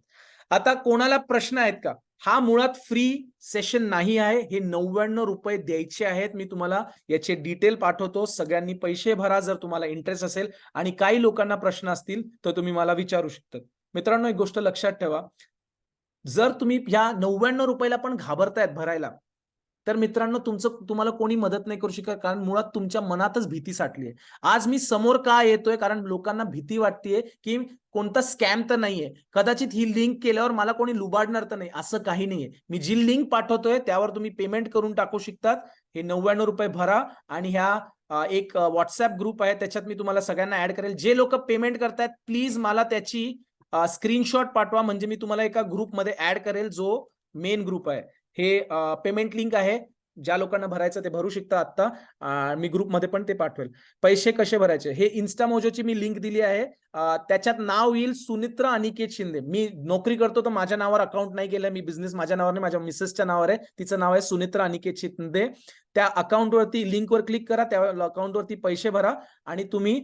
आता कोणाला प्रश्न आहेत का? हा मुळात फ्री सेशन नाही आहे. हे 99 रुपये द्यायचे आहेत. मी तुम्हाला याचे डिटेल पाठवतो. सगळ्यांनी पैसे भरा जर तुम्हाला इंटरेस्ट असेल, आणि काही लोकांना प्रश्न असतील तर तुम्ही मला विचारू शकतात. मित्रांनो, एक गोष्ट लक्षात ठेवा, जर तुम्ही ह्या 99 रुपयाला पण घाबरतायत भरायला, तर मित्रांनो, तुम्हाला कोणी मदत नाही करू शकत, कारण मुळात तुमच्या मनातच भीती साठली आहे. आज मी समोर का येतोय? कारण लोकांना भीती वाटतेय की कोणता स्कॅम तर नाहीये, कदाचित ही लिंक केल्यावर मला कोणी लुबाडणार तर नाही. असं काही नाहीये. मी जी लिंक पाठवतोय त्यावर तुम्ही पेमेंट करून टाकू शकतात. हे 99 रुपये भरा, आणि ह्या एक व्हॉट्सअप ग्रुप आहे, त्याच्यात मी तुम्हाला सगळ्यांना ऍड करेल. जे लोक पेमेंट करतायत, प्लीज मला त्याची स्क्रीनशॉट पाठवा, म्हणजे मी तुम्हाला एका ग्रुपमध्ये ऍड करेल, जो मेन ग्रुप आहे. हे पेमेंट लिंक आहे. ज्या लोकांना भरायचं ते भरू शकता आता. मी ग्रुपमध्ये पण ते पाठवेल. पैसे कसे भरायचे हे इन्स्टामोजोची मी लिंक दिली आहे. त्याच्यात नाव येईल सुनित्रा अनिकेत शिंदे. मी नोकरी करतो तर माझ्या नावावर अकाउंट नाही केलं. मी बिझनेस माझ्या नावावर नाही, माझ्या मिसेसच्या नावावर आहे. तिचं नाव आहे सुनित्रा अनिकेत शिंदे. त्या अकाउंटवरती लिंकवर क्लिक करा, त्या अकाउंटवरती पैसे भरा आणि तुम्ही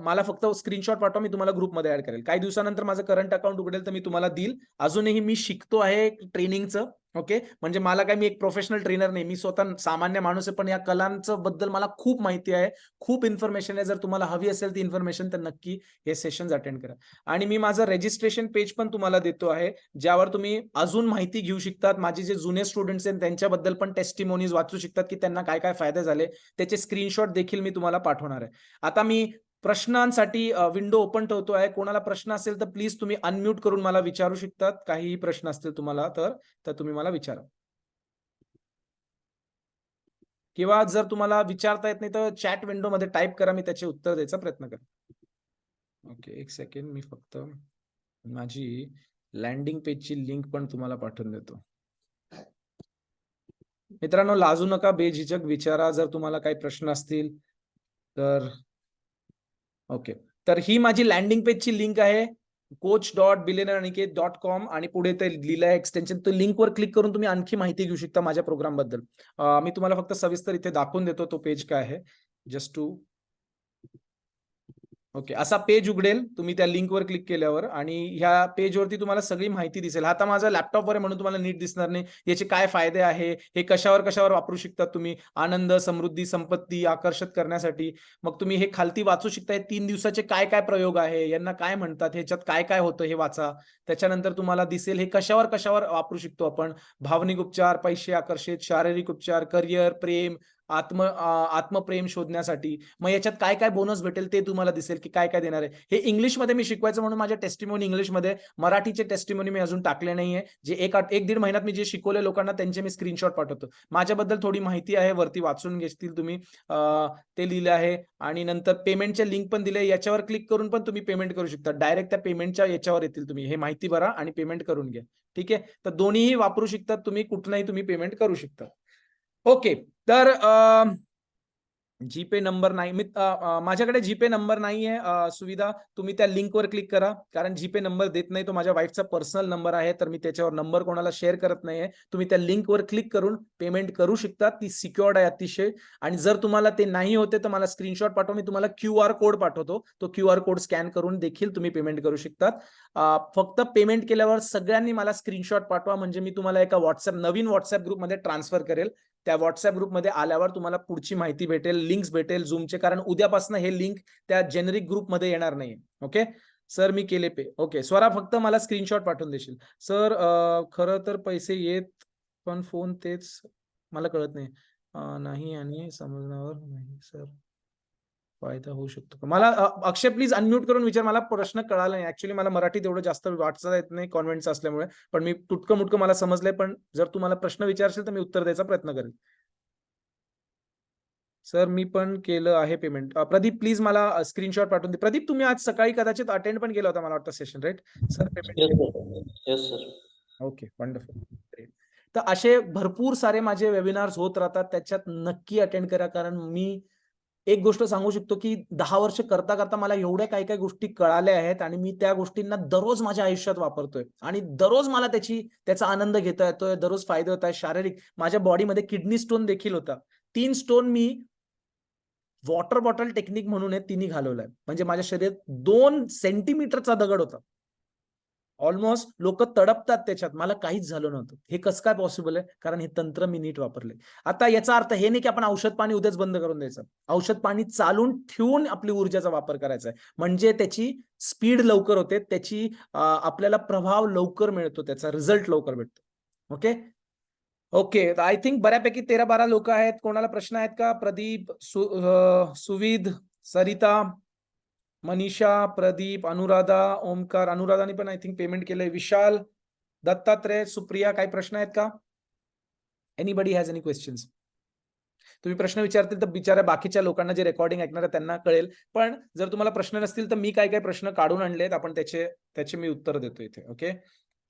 मला फक्त स्क्रीनशॉट पाठवा. मी तुम्हाला ग्रुपमध्ये ऍड करेल. काही दिवसानंतर माझं करंट अकाउंट उघडेल तर मी तुम्हाला देईल. अजूनही मी शिकतो आहे ट्रेनिंगचं. ओके, म्हणजे मला काय, मी एक प्रोफेशनल ट्रेनर नाही, मी स्वतः सामान्य माणूस आहे, पण या कलांचं बद्दल मला खूप माहिती आहे, खूप इन्फॉर्मेशन आहे. जर तुम्हाला हवी असेल ती इन्फॉर्मेशन तर नक्की हे सेशन्स अटेंड करा. आणि मी माझं रजिस्ट्रेशन पेज पण तुम्हाला देतो आहे, ज्यावर तुम्ही अजून माहिती घेऊ शकतात. माझे जे जुने स्टुडंट्स आहेत त्यांच्याबद्दल पण टेस्टिमोनीज वाचू शकतात की त्यांना काय काय फायदे झाले, त्याचे स्क्रीनशॉट देखील मी तुम्हाला पाठवणार आहे. आता मी प्रश्नांसाठी विंडो ओपन ठेवतो आहे. कोणाला प्रश्न असेल तर प्लीज तुम्ही अनम्यूट करून मला विचारू शकतात. काहीही प्रश्न असतील तुम्हाला तर तुम्ही मला विचारा, किंवा जर तुम्हाला विचारता येत नाही तर चॅट विंडो मध्ये टाईप करा, मी त्याचे उत्तर द्यायचा प्रयत्न करेन. ओके, एक सेकंड, मी फक्त माझी लँडिंग पेजची लिंक पण तुम्हाला पाठवून देतो. मित्रांनो, लाजू नका, बेझिझक विचारा जर तुम्हाला काही प्रश्न असतील तर. ओके, तर ही माझी लँडिंग पेजची लिंक आहे, coach.billionaireaniket.com, आणि पुढे ते लिहिलं आहे एक्सटेन्शन. तो लिंकवर क्लिक करून तुम्ही आणखी माहिती घेऊ शकता माझ्या प्रोग्राम बद्दल. मी तुम्हाला फक्त सविस्तर इथे दाखवून देतो तो पेज काय आहे, जस्ट टू. ओके, असा पेज उघडेल तुम्ही त्या लिंकवर क्लिक केल्यावर, आणि ह्या पेजवरती तुम्हाला सगळी माहिती दिसेल. आता माझा लॅपटॉपवर आहे म्हणून तुम्हाला नीट दिसणार नाही. याचे काय फायदे आहे, हे कशावर कशावर वापरू शकता तुम्ही, आनंद, समृद्धी, संपत्ती आकर्षित करण्यासाठी. मग तुम्ही हे खालती वाचू शकता. हे 3 दिवसाचे काय काय प्रयोग आहे, यांना काय म्हणतात, ह्याच्यात काय काय होतं हे वाचा. त्याच्यानंतर तुम्हाला दिसेल हे कशावर कशावर वापरू शकतो आपण. भावनिक उपचार, पैसे आकर्षित, शारीरिक उपचार, करिअर, प्रेम, आत्मप्रेम शोधण्यासाठी. मग याच्यात काय काय बोनस भेटेल ते तुम्हाला दिसेल की काय काय देणार आहे. हे इंग्लिशमध्ये मी शिकवायचं म्हणून माझ्या टेस्टिमोनी इंग्लिशमध्ये, मराठीचे टेस्टिमोनी मी अजून टाकले नाहीये. जे एक दीड महिन्यात मी जे शिकवले लोकांना त्यांचे मी स्क्रीनशॉट पाठवतो. माझ्याबद्दल थोडी माहिती आहे, वरती वाचून घेतील तुम्ही, ते लिहिलं आहे. आणि नंतर पेमेंटचे लिंक पण दिले, याच्यावर क्लिक करून पण तुम्ही पेमेंट करू शकता. डायरेक्ट त्या पेमेंटच्या याच्यावर येतील, तुम्ही हे माहिती भरा आणि पेमेंट करून घ्या. ठीक आहे, तर दोन्हीही वापरू शकतात तुम्ही, कुठलाही तुम्ही पेमेंट करू शकता. ओके, तर जीपे नंबर नाही, माझ्याकडे जीपे नंबर नाही आहे सुविधा. तुम्ही त्या लिंकवर क्लिक करा, कारण जीपे नंबर देत नाही, तो माझ्या वाईफचा पर्सनल नंबर आहे, तर मी त्याच्यावर नंबर कोणाला शेअर करत नाहीये. तुम्ही त्या लिंकवर क्लिक करून पेमेंट करू शकता, ती सिक्युअर्ड आहे अतिशय. आणि जर तुम्हाला ते नाही होते तर मला स्क्रीनशॉट पाठवा, मी तुम्हाला QR कोड पाठवतो. तो QR कोड स्कॅन करून देखील तुम्ही पेमेंट करू शकतात. फक्त पेमेंट केल्यावर सगळ्यांनी मला स्क्रीनशॉट पाठवा, म्हणजे मी तुम्हाला एका नवीन व्हॉट्सअप ग्रुपमध्ये ट्रान्सफर करेल. त्या व्हॉट्सअप ग्रुपमध्ये आल्यावर तुम्हाला पुढची माहिती भेटेल, लिंक्स भेटेल झूमचे, कारण उद्यापासून हे लिंक त्या जेनेरिक ग्रुपमध्ये येणार नाही. ओके सर, मी केले पे. ओके स्वरा, फक्त मला स्क्रीनशॉट पाठवून देशील. सर, खरं तर पैसे येत पण फोन तेच मला कळत नाही. नाही आणि समजण्यावर नाही सर, फायदा होऊ शकतो का मला? अक्षय प्लीज अनम्यूट करून विचार, मला प्रश्न कळाला नाही. ऍक्च्युली मला मराठी तेवढं जास्त वाचता येत नाही कॉन्व्हेंटचं असल्यामुळे, पण मी तुटकं मुटकं मला समजलंय. पण जर तुम्हाला प्रश्न विचारशील तर मी उत्तर द्यायचा प्रयत्न करेन. सर, मी पण केलं आहे पेमेंट. प्रदीप प्लीज मला स्क्रीनशॉट पाठवून दे. प्रदीप, तुम्ही आज सकाळी कदाचित अटेंड पण केला होता मला वाटतं session, right sir? Payment. Yes sir. Okay, wonderful. तर असे भरपूर सारे माझे वेबिनार्स होत राहतात, त्याच्यात नक्की अटेंड करा. कारण मी एक गोष्ट सांगू शकतो की 10 वर्ष करता करता मला एवढ्या काही काही गोष्टी कळाल्या आहेत, आणि मी त्या गोष्टींना दररोज माझ्या आयुष्यात वापरतोय, आणि दररोज मला त्याचा आनंद घेता येतोय, दररोज फायदे होत आहेत. शारीरिक, माझ्या बॉडीमध्ये किडनी स्टोन देखील होता. 3 स्टोन मी वॉटर बॉटल टेक्निक म्हणून तिन्ही घालवलाय. म्हणजे माझ्या शरीरात 2 सेंटीमीटरचा दगड होता. ऑलमोस्ट लोक तडपतात त्याच्यात, मला काहीच झालं नव्हतं. हे कसं काय पॉसिबल आहे? कारण हे तंत्र मी नीट वापरले. आता याचा अर्थ हे नाही की आपण औषध पाणी उद्याच बंद करून द्यायचं. औषध पाणी चालून ठेवून आपली ऊर्जेचा वापर करायचा आहे, म्हणजे त्याची स्पीड लवकर होते, त्याची आपल्याला प्रभाव लवकर मिळतो, त्याचा रिझल्ट लवकर भेटतो. ओके ओके, आय थिंक बऱ्यापैकी 13-12 लोक आहेत. कोणाला प्रश्न आहेत का? प्रदीप, सुविध, सरिता, मनीषा, प्रदीप, अनुराधा, ओमकार, अनुराधाने पण आय थिंक पेमेंट केलंय. विशाल, दत्तात्रय, सुप्रिया, काही प्रश्न आहेत का? Anybody has any questions? तुम्ही प्रश्न विचारतील तर बिचारा बाकीच्या लोकांना जे रेकॉर्डिंग ऐकणार आहे त्यांना कळेल. पण जर तुम्हाला प्रश्न नसतील तर मी काय काय प्रश्न काढून आणलेत, आपण त्याचे मी उत्तर देतो इथे. ओके,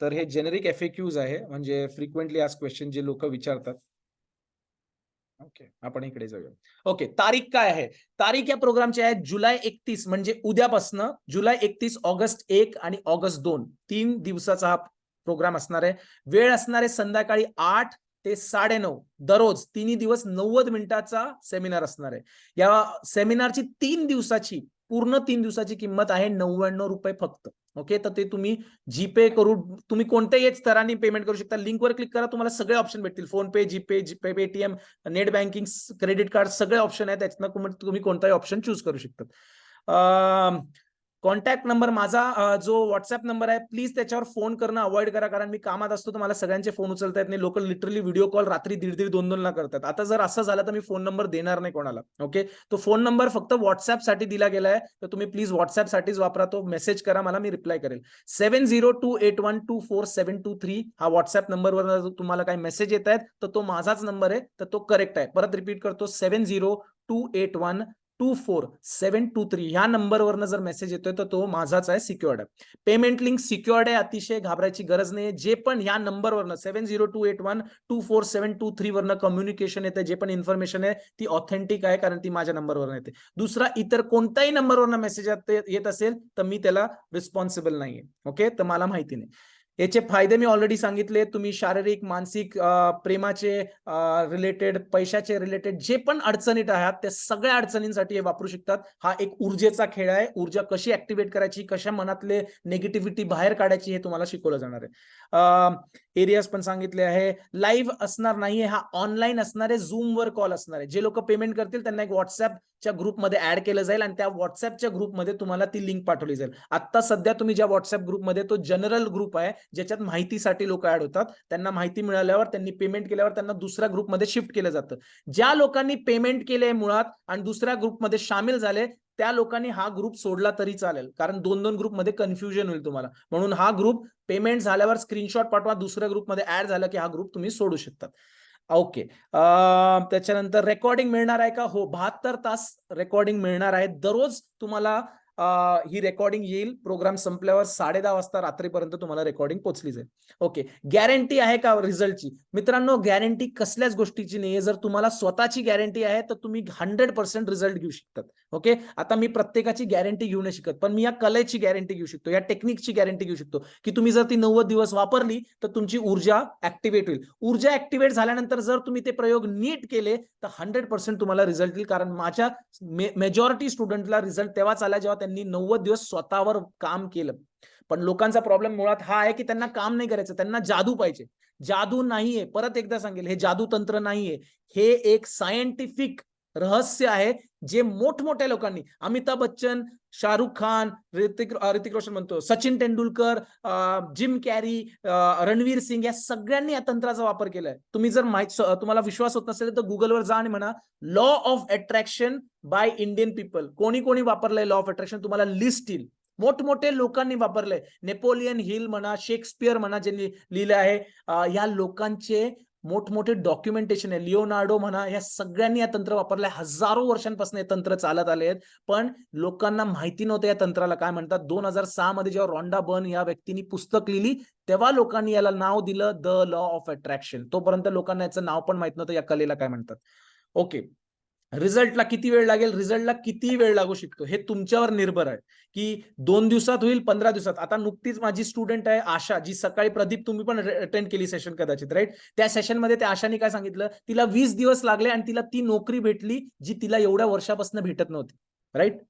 तर हे जेनेरिक FAQs आहे, म्हणजे फ्रिक्वेंटली आज क्वेश्चन जे लोक विचारतात. ओके, आपण इकडे जाऊया. ओके, तारीख काय आहे? तारीख या प्रोग्रामची आहे जुलै 31, म्हणजे उद्यापासनं जुलै 31, ऑगस्ट 1 आणि ऑगस्ट 2, 3 दिवसाचा हा प्रोग्राम असणार आहे. वेळ असणार आहे संध्याकाळी 8 ते 9:30 दररोज. 3 दिवस 90 मिनिटाचा सेमिनार असणार आहे. या सेमिनारची 3 दिवसाची पूर्ण 3 दिवसाची किंमत आहे ₹99 फक्त. ओके, तर ते तुम्ही जीपे करून तुम्ही कोणत्याही स्तराने पेमेंट करू शकता. लिंकवर क्लिक करा, तुम्हाला सगळे ऑप्शन भेटतील. PhonePe, GPay, Paytm, net banking, credit card सगळे ऑप्शन आहेत. त्याच्यातनं तुम्ही कोणताही ऑप्शन चूज करू शकता. कॉन्टॅक्ट नंबर माझा जो व्हॉट्सअप नंबर आहे, प्लीज त्याच्यावर फोन करणं अवॉइड करा, कारण मी कामात असतो तर मला सगळ्यांचे फोन उचलता येत नाही. लोक लिटरली व्हिडिओ कॉल रात्री 1:30, 2:00 ला करतात. आता जर असं झालं तर मी फोन नंबर देणार नाही कोणाला. ओके, तो फोन नंबर फक्त व्हॉट्सअप साठी दिला गेला आहे, तर तुम्ही प्लीज व्हॉट्सअप साठीच वापरा. तो मेसेज करा मला, मी रिप्लाय करेल. 7028124723 हा व्हॉट्सअप नंबरवर तुम्हाला काही मेसेज येत आहेत तर तो माझाच नंबर आहे, तर तो करेक्ट आहे. परत रिपीट करतो, 7028124723 ह्या नंबरवरनं जर मेसेज येतोय तर तो माझाच आहे, सिक्युअर्ड आहे. पेमेंट लिंक सिक्युअर्ड आहे, अतिशय घाबरायची गरज नाही. जे पण ह्या नंबरवरनं 7028124723 वरनं कम्युनिकेशन येते, जे पण इन्फॉर्मेशन आहे ती ऑथेंटिक आहे, कारण ती माझ्या नंबरवरून येते. दुसरा इतर कोणत्याही नंबरवरनं मेसेज येत असेल तर मी त्याला रिस्पॉन्सिबल नाहीये. ओके, तर मला माहिती नाही. याचे फायदे मी ऑलरेडी सांगितले. तुम्ही शारीरिक, मानसिक, प्रेमाचे रिलेटेड, पैशाचे रिलेटेड जे पण अडचणीत आहात त्या सगळ्या अडचणींसाठी हे वापरू शकतात. हा एक ऊर्जेचा खेळ आहे. ऊर्जा कशी ऍक्टिव्हेट करायची, कशा मनातले निगेटिव्हिटी बाहेर काढायची हे तुम्हाला शिकवलं जाणार आहे. एरियाज पण सांगितले आहे. लाईव्ह असणार नाहीये, हा ऑनलाईन असणार आहे, झूमवर कॉल असणार आहे. जे लोक पेमेंट करतील त्यांना एक व्हॉट्सअपच्या ग्रुपमध्ये ऍड केलं जाईल आणि त्या व्हॉट्सअपच्या ग्रुपमध्ये तुम्हाला ती लिंक पाठवली जाईल. आता सध्या तुम्ही ज्या व्हॉट्सअप ग्रुपमध्ये, तो जनरल ग्रुप आहे ज्याच्यात माहितीसाठी लोक ऍड होतात. त्यांना माहिती मिळाल्यावर, त्यांनी पेमेंट केल्यावर त्यांना दुसऱ्या ग्रुपमध्ये शिफ्ट केलं जातं. ज्या लोकांनी पेमेंट केले मुळात आणि दुसऱ्या ग्रुपमध्ये सामील झाले त्या लोकांनी हा ग्रुप सोडला तरी चालेल, कारण 2-2 ग्रुपमध्ये कन्फ्युजन होईल तुम्हाला. म्हणून हा ग्रुप पेमेंट झाल्यावर स्क्रीनशॉट पाठवा, दुसऱ्या ग्रुपमध्ये ऍड झालं की हा ग्रुप तुम्ही सोडू शकतात. ओके, त्याच्यानंतर रेकॉर्डिंग मिळणार आहे का? हो, 72 तास रेकॉर्डिंग मिळणार आहे. दररोज तुम्हाला ही रेकॉर्डिंग येईल. प्रोग्राम संपल्यावर 10:30 वाजता रात्रीपर्यंत तुम्हाला रेकॉर्डिंग पोहोचली जाईल. ओके, गॅरंटी आहे का रिझल्टची? मित्रांनो, गॅरंटी कसल्याच गोष्टीची नाहीये. जर तुम्हाला स्वतःची गॅरंटी आहे तर तुम्ही 100% रिझल्ट घेऊ शकतात. ओके, आता मी प्रत्येकाची गॅरंटी घेऊ नाही शकत, पण मी या कलेची गॅरंटी घेऊ शकतो, या टेक्निकची गॅरंटी घेऊ शकतो की तुम्ही जर ती 90 दिवस वापरली तर तुमची ऊर्जा ऍक्टिव्हेट होईल. ऊर्जा ऍक्टिव्हेट झाल्यानंतर जर तुम्ही ते प्रयोग नीट केले तर 100% तुम्हाला रिझल्ट येईल, कारण माझ्या मेजॉरिटी स्टुडंटला रिझल्ट तेव्हाच आला जेव्हा त्यांनी 90 दिवस स्वतःवर काम केलं. पण लोकांचा प्रॉब्लेम मुळात हा आहे की त्यांना काम नाही करायचं, त्यांना जादू पाहिजे. जादू नाहीये, परत एकदा सांगेल, हे जादू तंत्र नाहीये. हे एक सायंटिफिक रहस्य आहे जे मोठमोठ्या लोकांनी, अमिताभ बच्चन, शाहरुख खान, ऋतिक रोशन म्हणतो, सचिन तेंडुलकर, जिम कॅरी, रणवीर सिंग, या सगळ्यांनी या तंत्राचा वापर केलाय. तुम्ही जर तुम्हाला विश्वास होत नसेल तर गुगलवर जा आणि म्हणा law of attraction by Indian people. कोणी कोणी वापरलंय लॉ ऑफ अट्रॅक्शन, तुम्हाला लिस्ट येईल. मोठमोठे लोकांनी वापरलंय. नेपोलियन हिल म्हणा, शेक्सपियर म्हणा, ज्यांनी लिहिलं आहे, या लोकांचे मोठमोठे डॉक्युमेंटेशन आहे. लिओनार्डो म्हणा, या सगळ्यांनी या तंत्र वापरलंय. हजारो वर्षांपासून हे तंत्र चालत आले आहेत, पण लोकांना माहिती नव्हतं या तंत्राला काय म्हणतात. 2006 मध्ये जेव्हा रॉन्डा बर्न या व्यक्तीने पुस्तक लिहिली तेव्हा लोकांनी याला नाव दिलं द लॉ ऑफ अट्रॅक्शन. तोपर्यंत लोकांना याचं नाव पण माहित नव्हतं, या कलेला काय म्हणतात. ओके, रिझल्टला किती वेळ लागेल, रिझल्टला किती वेळ लागू शकतो हे तुमच्यावर निर्भर आहे की 2 दिवसात होईल, 15 दिवसात. आता नुकतीच माझी स्टुडंट आहे आशा, जी सकाळी, प्रदीप तुम्ही पण अटेंड केली सेशन कदाचित, राईट? त्या सेशनमध्ये त्या आशाने काय सांगितलं, तिला 20 दिवस लागले आणि तिला ती नोकरी भेटली जी तिला एवढ्या वर्षापासून भेटत नव्हती, राईट?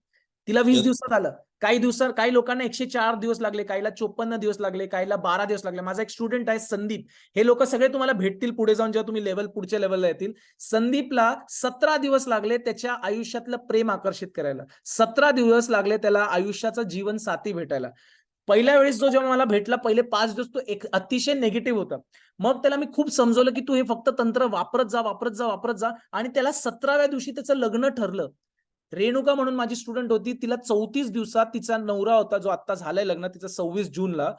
तिला 20 दिवसात आलं. काही लोकांना 104 दिवस लागले, काहीला 54 दिवस लागले, काहीला 12 दिवस लागले. माझा एक स्टुडंट आहे संदीप, हे लोक सगळे तुम्हाला भेटतील पुढे जाऊन जेव्हा तुम्ही पुढच्या लेवलला येतील. संदीपला 17 दिवस लागले त्याच्या आयुष्यातलं प्रेम आकर्षित करायला. 17 दिवस लागले त्याला आयुष्याचा जीवन साथी भेटायला. पहिल्या वेळेस जो जेव्हा मला भेटला, पहिले 5 दिवस तो एक अतिशय निगेटिव्ह होता. मग त्याला मी खूप समजवलं की तू हे फक्त तंत्र वापरत जा, आणि त्याला 17व्या दिवशी त्याचं लग्न ठरलं. रेणुका म्हणून माझी स्टुडंट होती, तिला 34 दिवसात तिचा नवरा होता जो आता झालाय लग्न, तिचं 26 जूनला,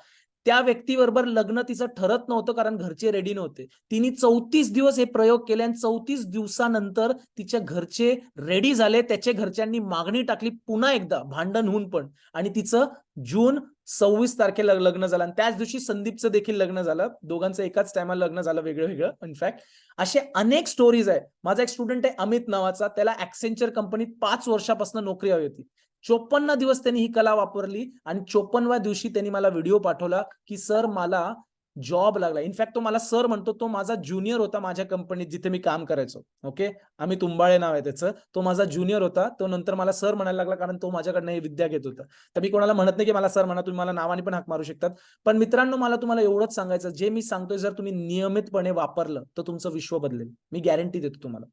त्या व्यक्तीबरोबर लग्न तिचं ठरत नव्हतं कारण घरचे रेडी नव्हते. तिने 34 दिवस हे प्रयोग केले आणि 34 दिवसानंतर तिच्या घरचे रेडी झाले. त्याच्या घरच्यांनी मागणी टाकली पुन्हा एकदा भांडण होऊन पण, आणि तिचं जून 26 तारखेला लग्न झालं आणि त्याच दिवशी संदीपचं देखील लग्न झालं. दोघांचं एकाच टायमाला लग्न झालं, वेगळं वेगळं. इनफॅक्ट असे अनेक स्टोरीज आहे. माझा एक स्टुडंट आहे अमित नावाचा, त्याला ॲक्सेंचर कंपनीत 5 वर्षापासून नोकरी हवी होती. 54 दिवस त्यांनी ही कला वापरली आणि 54व्या दिवशी त्यांनी मला व्हिडिओ पाठवला की सर मला जॉब लागला. इनफॅक्ट तो मला सर म्हणतो, तो माझा ज्युनियर होता माझ्या कंपनीत जिथे मी काम करायचो. ओके, अमित उंबाळे नाव आहे त्याचं. तो माझा ज्युनियर होता. तो नंतर मला सर म्हणायला लागला कारण तो माझ्याकडनं हे विद्या घेत होता. तर मी कोणाला म्हणत नाही की मला सर म्हणा, तुम्ही मला नावाने पण हाक मारू शकतात. पण मित्रांनो, मला तुम्हाला एवढंच सांगायचं, जे मी सांगतोय जर तुम्ही नियमितपणे वापरलं तर तुमचं विश्व बदलेल. मी गॅरंटी देतो तुम्हाला.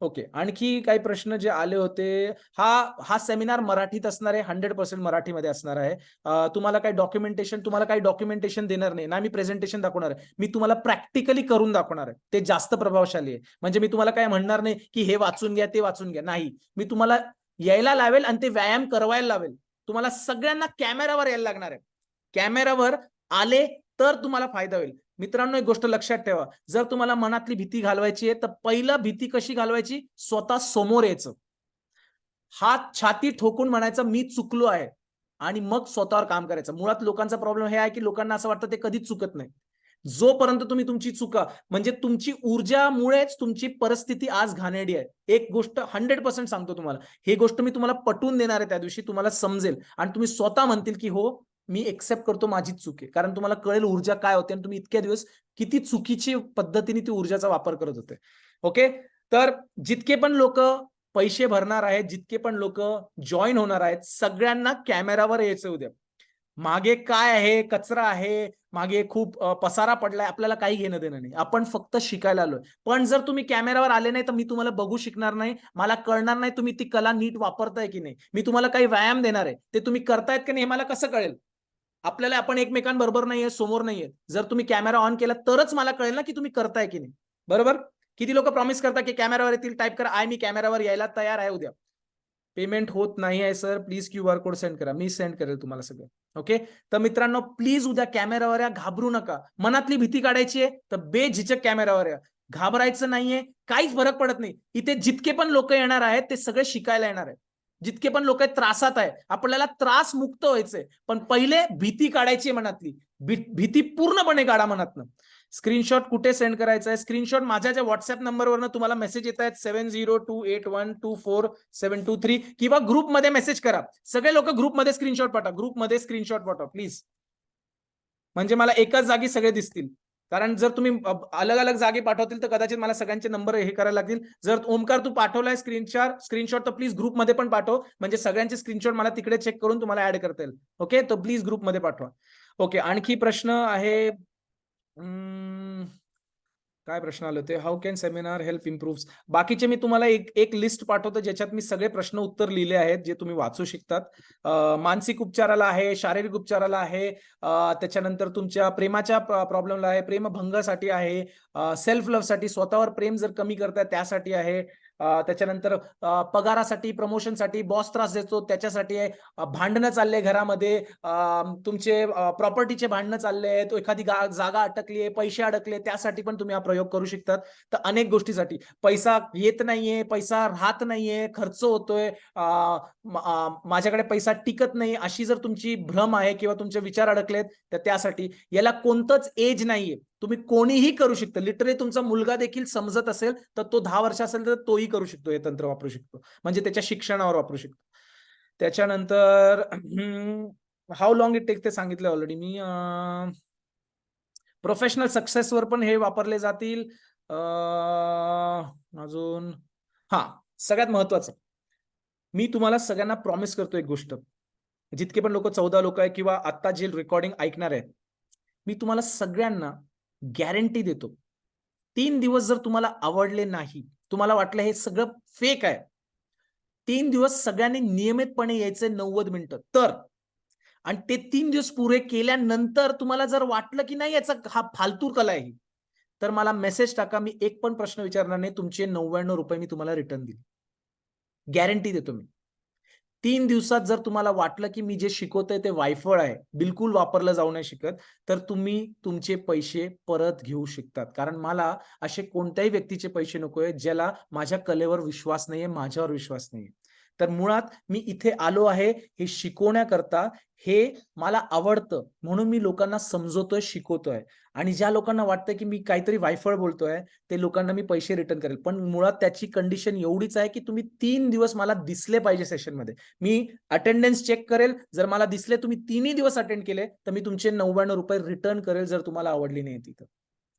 ओके, आणखी काही प्रश्न जे आले होते. हा सेमिनार मराठीत असणार आहे, 100% मराठीमध्ये असणार आहे. तुम्हाला काही डॉक्युमेंटेशन देणार नाही ना, मी प्रेझेंटेशन दाखवणार आहे. मी तुम्हाला प्रॅक्टिकली करून दाखवणार आहे. ते जास्त प्रभावशाली आहे. म्हणजे मी तुम्हाला काय म्हणणार नाही की हे वाचून घ्या, ते वाचून घ्या. नाही, मी तुम्हाला यायला लावेल आणि ते व्यायाम करवायला लावेल. तुम्हाला सगळ्यांना कॅमेरावर यायला लागणार आहे. कॅमेरावर आले तर तुम्हाला फायदा होईल. मित्रांनो, एक गोष्ट लक्षात ठेवा, जर तुम्हाला मनातली भीती घालवायची आहे तर पहिला भीती कशी घालवायची? स्वतः समोर यायचं, हात छाती ठोकून म्हणायचं मी चुकलो आहे, आणि मग स्वतःवर काम करायचं. मुळात लोकांचा प्रॉब्लेम हे आहे की लोकांना असं वाटतं ते कधीच चुकत नाही. जोपर्यंत तुम्ही तुमची चुका, म्हणजे तुमची ऊर्जामुळेच तुमची परिस्थिती आज घाणेरडी आहे. एक गोष्ट 100% सांगतो तुम्हाला, ही गोष्ट मी तुम्हाला पटवून देणार आहे. त्या दिवशी तुम्हाला समजेल आणि तुम्ही स्वतः म्हणतील की हो, मी एक्सेप्ट करतो, माझीच चूक आहे. कारण तुम्हाला कळेल ऊर्जा काय होते आणि तुम्ही इतक्या दिवस किती चुकीची पद्धतीने ती ऊर्जाचा वापर करत होते. ओके, तर जितके पण लोक पैसे भरणार आहेत, जितके पण लोक जॉईन होणार आहेत, सगळ्यांना कॅमेरावर यायचं उद्या. मागे काय आहे, कचरा आहे, मागे खूप पसारा पडलाय, आपल्याला काही घेणं देणं नाही. आपण फक्त शिकायला आलोय. पण जर तुम्ही कॅमेरावर आले नाही तर मी तुम्हाला बघू शिकणार नाही. मला कळणार नाही तुम्ही ती कला नीट वापरताय की नाही. मी तुम्हाला काही व्यायाम देणार आहे, ते तुम्ही करतायत की नाही हे मला कसं कळेल? आपल्याला आपण एकमेकांबरोबर नाहीये, समोर नाहीये. जर तुम्ही कॅमेरा ऑन केला तरच मला कळेल ना की तुम्ही करताय की नाही. बरोबर? किती लोक प्रॉमिस करतात की कॅमेरावर येतील, टाईप करा मी कॅमेरावर यायला तयार आहे उद्या. पेमेंट होत नाही आहे sir, please QR code send करा. मी सेंड करेल तुम्हाला सगळं. ओके, तर मित्रांनो, प्लीज उद्या कॅमेरावर या, घाबरू नका. मनातली भीती काढायची आहे तर बेझिजक कॅमेरावर या. घाबरायचं नाहीये, काहीच फरक पडत नाही. इथे जितके पण लोक येणार आहेत ते सगळे शिकायला येणार आहेत. जितके पण लोक त्रासात आहे, आपल्याला त्रास मुक्त व्हायचंय, पण पहिले भीती काढायची मनातली. भीती पूर्णपणे काढा मनातनं. स्क्रीनशॉट कुठे सेंड करायचा आहे? स्क्रीनशॉट माझ्या ज्या व्हॉट्सअप नंबरवरनं तुम्हाला मेसेज येत आहेत 7028124723, किंवा ग्रुपमध्ये मेसेज करा. सगळे लोक ग्रुपमध्ये स्क्रीनशॉट पाठवा, ग्रुपमध्ये स्क्रीनशॉट पाठवा प्लीज. म्हणजे मला एकाच जागी सगळे दिसतील. कारण जर तुम्ही अलग अलग जागी पाठवतील तर कदाचित मला सगळ्यांचे नंबर हे करायला लागतील. जर ओमकार तू पाठवलाय स्क्रीनशॉट तर प्लीज ग्रुपमध्ये पण पाठव, म्हणजे सगळ्यांचे स्क्रीनशॉट मला तिकडे चेक करून तुम्हाला ऍड करता येईल. ओके, तर प्लीज ग्रुपमध्ये पाठवा. ओके, आणखी प्रश्न आहे? काय प्रश्न आले होते? How can seminar help improve? बाकीचे मी तुम्हाला एक लिस्ट पाठवतो ज्याच्यात मी सगळे प्रश्न उत्तर लिहिले आहेत जे तुम्ही वाचू शकतात. मानसिक उपचाराला आहे, शारीरिक उपचाराला आहे, त्याच्यानंतर तुमच्या प्रेमाच्या प्रॉब्लेमला आहे, प्रेमभंगासाठी आहे, सेल्फ लव्ह साठी, स्वतःवर प्रेम जर कमी करताय त्यासाठी आहे, त्याच्यानंतर पगारासाठी, प्रमोशनसाठी, बॉस त्रास देतो त्याच्यासाठी आहे, भांडणं चालले घरामध्ये, तुमचे प्रॉपर्टीचे भांडणं चालले आहेत, एखादी जागा अटकली आहे, पैसे अडकले, त्यासाठी पण तुम्ही हा प्रयोग करू शकतात. तर अनेक गोष्टीसाठी, पैसा येत नाहीये, पैसा राहत नाहीये, खर्च होतोय, माझ्याकडे पैसा टिकत नाही, अशी जर तुमची भ्रम आहे किंवा तुमचे विचार अडकलेत तर त्यासाठी याला कोणतंच एज नाहीये. तुम्ही कोणीही करू शकता. लिटरली तुमचा मुलगा देखील समजत असेल तर तो 10 वर्ष असेल तर तोही करू शकतो, हे तंत्र वापरू शकतो, म्हणजे त्याच्या शिक्षणावर वापरू शकतो. त्याच्यानंतर हाऊ लॉंग इट टेक ते सांगितलं ऑलरेडी मी. प्रोफेशनल सक्सेसवर पण हे वापरले जातील. अजून सगळ्यात महत्वाचं, मी तुम्हाला सगळ्यांना प्रॉमिस करतो एक गोष्ट, जितके पण लोक 14 लोक आहे किंवा आता जे रेकॉर्डिंग ऐकणार आहेत, मी तुम्हाला सगळ्यांना गॅरंटी देतो, 3 दिवस जर तुम्हाला आवडले नाही, तुम्हाला वाटलं हे सगळं फेक आहे, 3 दिवस सगळ्यांनी नियमितपणे यायचे 90 मिनिटं तर, आणि ते 3 दिवस पुरे केल्यानंतर तुम्हाला जर वाटलं की नाही याचा हा फालतू कला आहे, तर मला मेसेज टाका. मी एक पण प्रश्न विचारणार नाही, तुमचे 99 रुपये मी तुम्हाला रिटर्न देईल. गॅरंटी देतो मी. 3 दिवसात जर तुम्हाला वाटलं की मी जे शिकवतोय ते वायफळ आहे, बिलकुल वापरलं जाऊ नाही शकत, तर तुम्ही तुमचे पैसे परत घेऊ शकतात. कारण मला असे कोणत्याही व्यक्तीचे पैसे नकोय, ज्याला माझ्या कलेवर विश्वास नाहीये, माझ्यावर विश्वास नाहीये. तर मुळात मी इथे आलो आहे हे शिकवण्याकरता. हे मला आवडतं म्हणून मी लोकांना समजवतोय, शिकवतोय. आणि ज्या लोकांना वाटतं की मी काहीतरी वायफळ बोलतोय, ते लोकांना मी पैसे रिटर्न करेल. पण मुळात त्याची कंडिशन एवढीच आहे की तुम्ही 3 दिवस मला दिसले पाहिजे सेशनमध्ये. मी अटेंडन्स चेक करेल. जर मला दिसले तुम्ही 3ही दिवस अटेंड केले, तर मी तुमचे ₹99 रिटर्न करेल जर तुम्हाला आवडली नाही तिथं.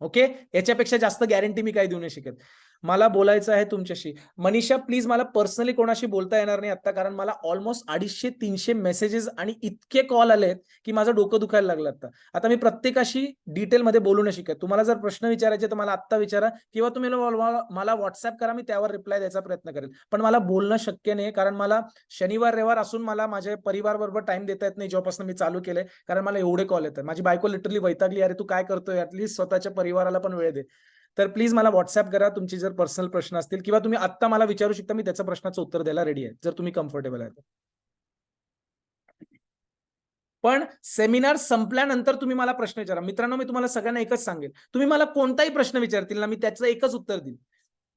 ओके? याच्यापेक्षा जास्त गॅरंटी मी काही देऊ नाही शकत. मला बोलायचं आहे तुमच्याशी. मनीषा प्लीज मला पर्सनली कोणाशी बोलता येणार नाही आता, कारण मला ऑलमोस्ट 250-300 मेसेजेस आणि इतके कॉल आलेत की माझं डोकं दुखायला लागलं आता. आता मी प्रत्येकाशी डिटेलमध्ये बोलू नाही शकत. तुम्हाला जर प्रश्न विचारायचे तर मला आत्ता विचारा किंवा तुम्ही मला व्हॉट्सअप करा, मी त्यावर रिप्लाय द्यायचा प्रयत्न करेल. पण मला बोलणं शक्य नाही, कारण मला शनिवार रविवार असून मला माझ्या परिवाराबरोबर टाइम देता येत नाही जेव्हापासून मी चालू केलंय, कारण मला एवढे कॉल येतात. माझी बायको लिटरली वैतागली, अरे तू काय करतोय, ऍटलीस्ट स्वतःच्या परिवाराला पण वेळ दे. तर प्लीज मला व्हॉट्सअप करा तुमचे जर पर्सनल प्रश्न असतील, किंवा तुम्ही आत्ता मला विचारू शकता, मी त्याच्या प्रश्नाचं उत्तर द्यायला रेडी आहे, जर तुम्ही कम्फर्टेबल आहे. पण सेमिनार संपल्यानंतर तुम्ही मला प्रश्न विचारा. मित्रांनो, मी तुम्हाला सगळ्यांना एकच सांगेल, तुम्ही मला कोणताही प्रश्न विचारतील ना, मी त्याचं एकच उत्तर देईन.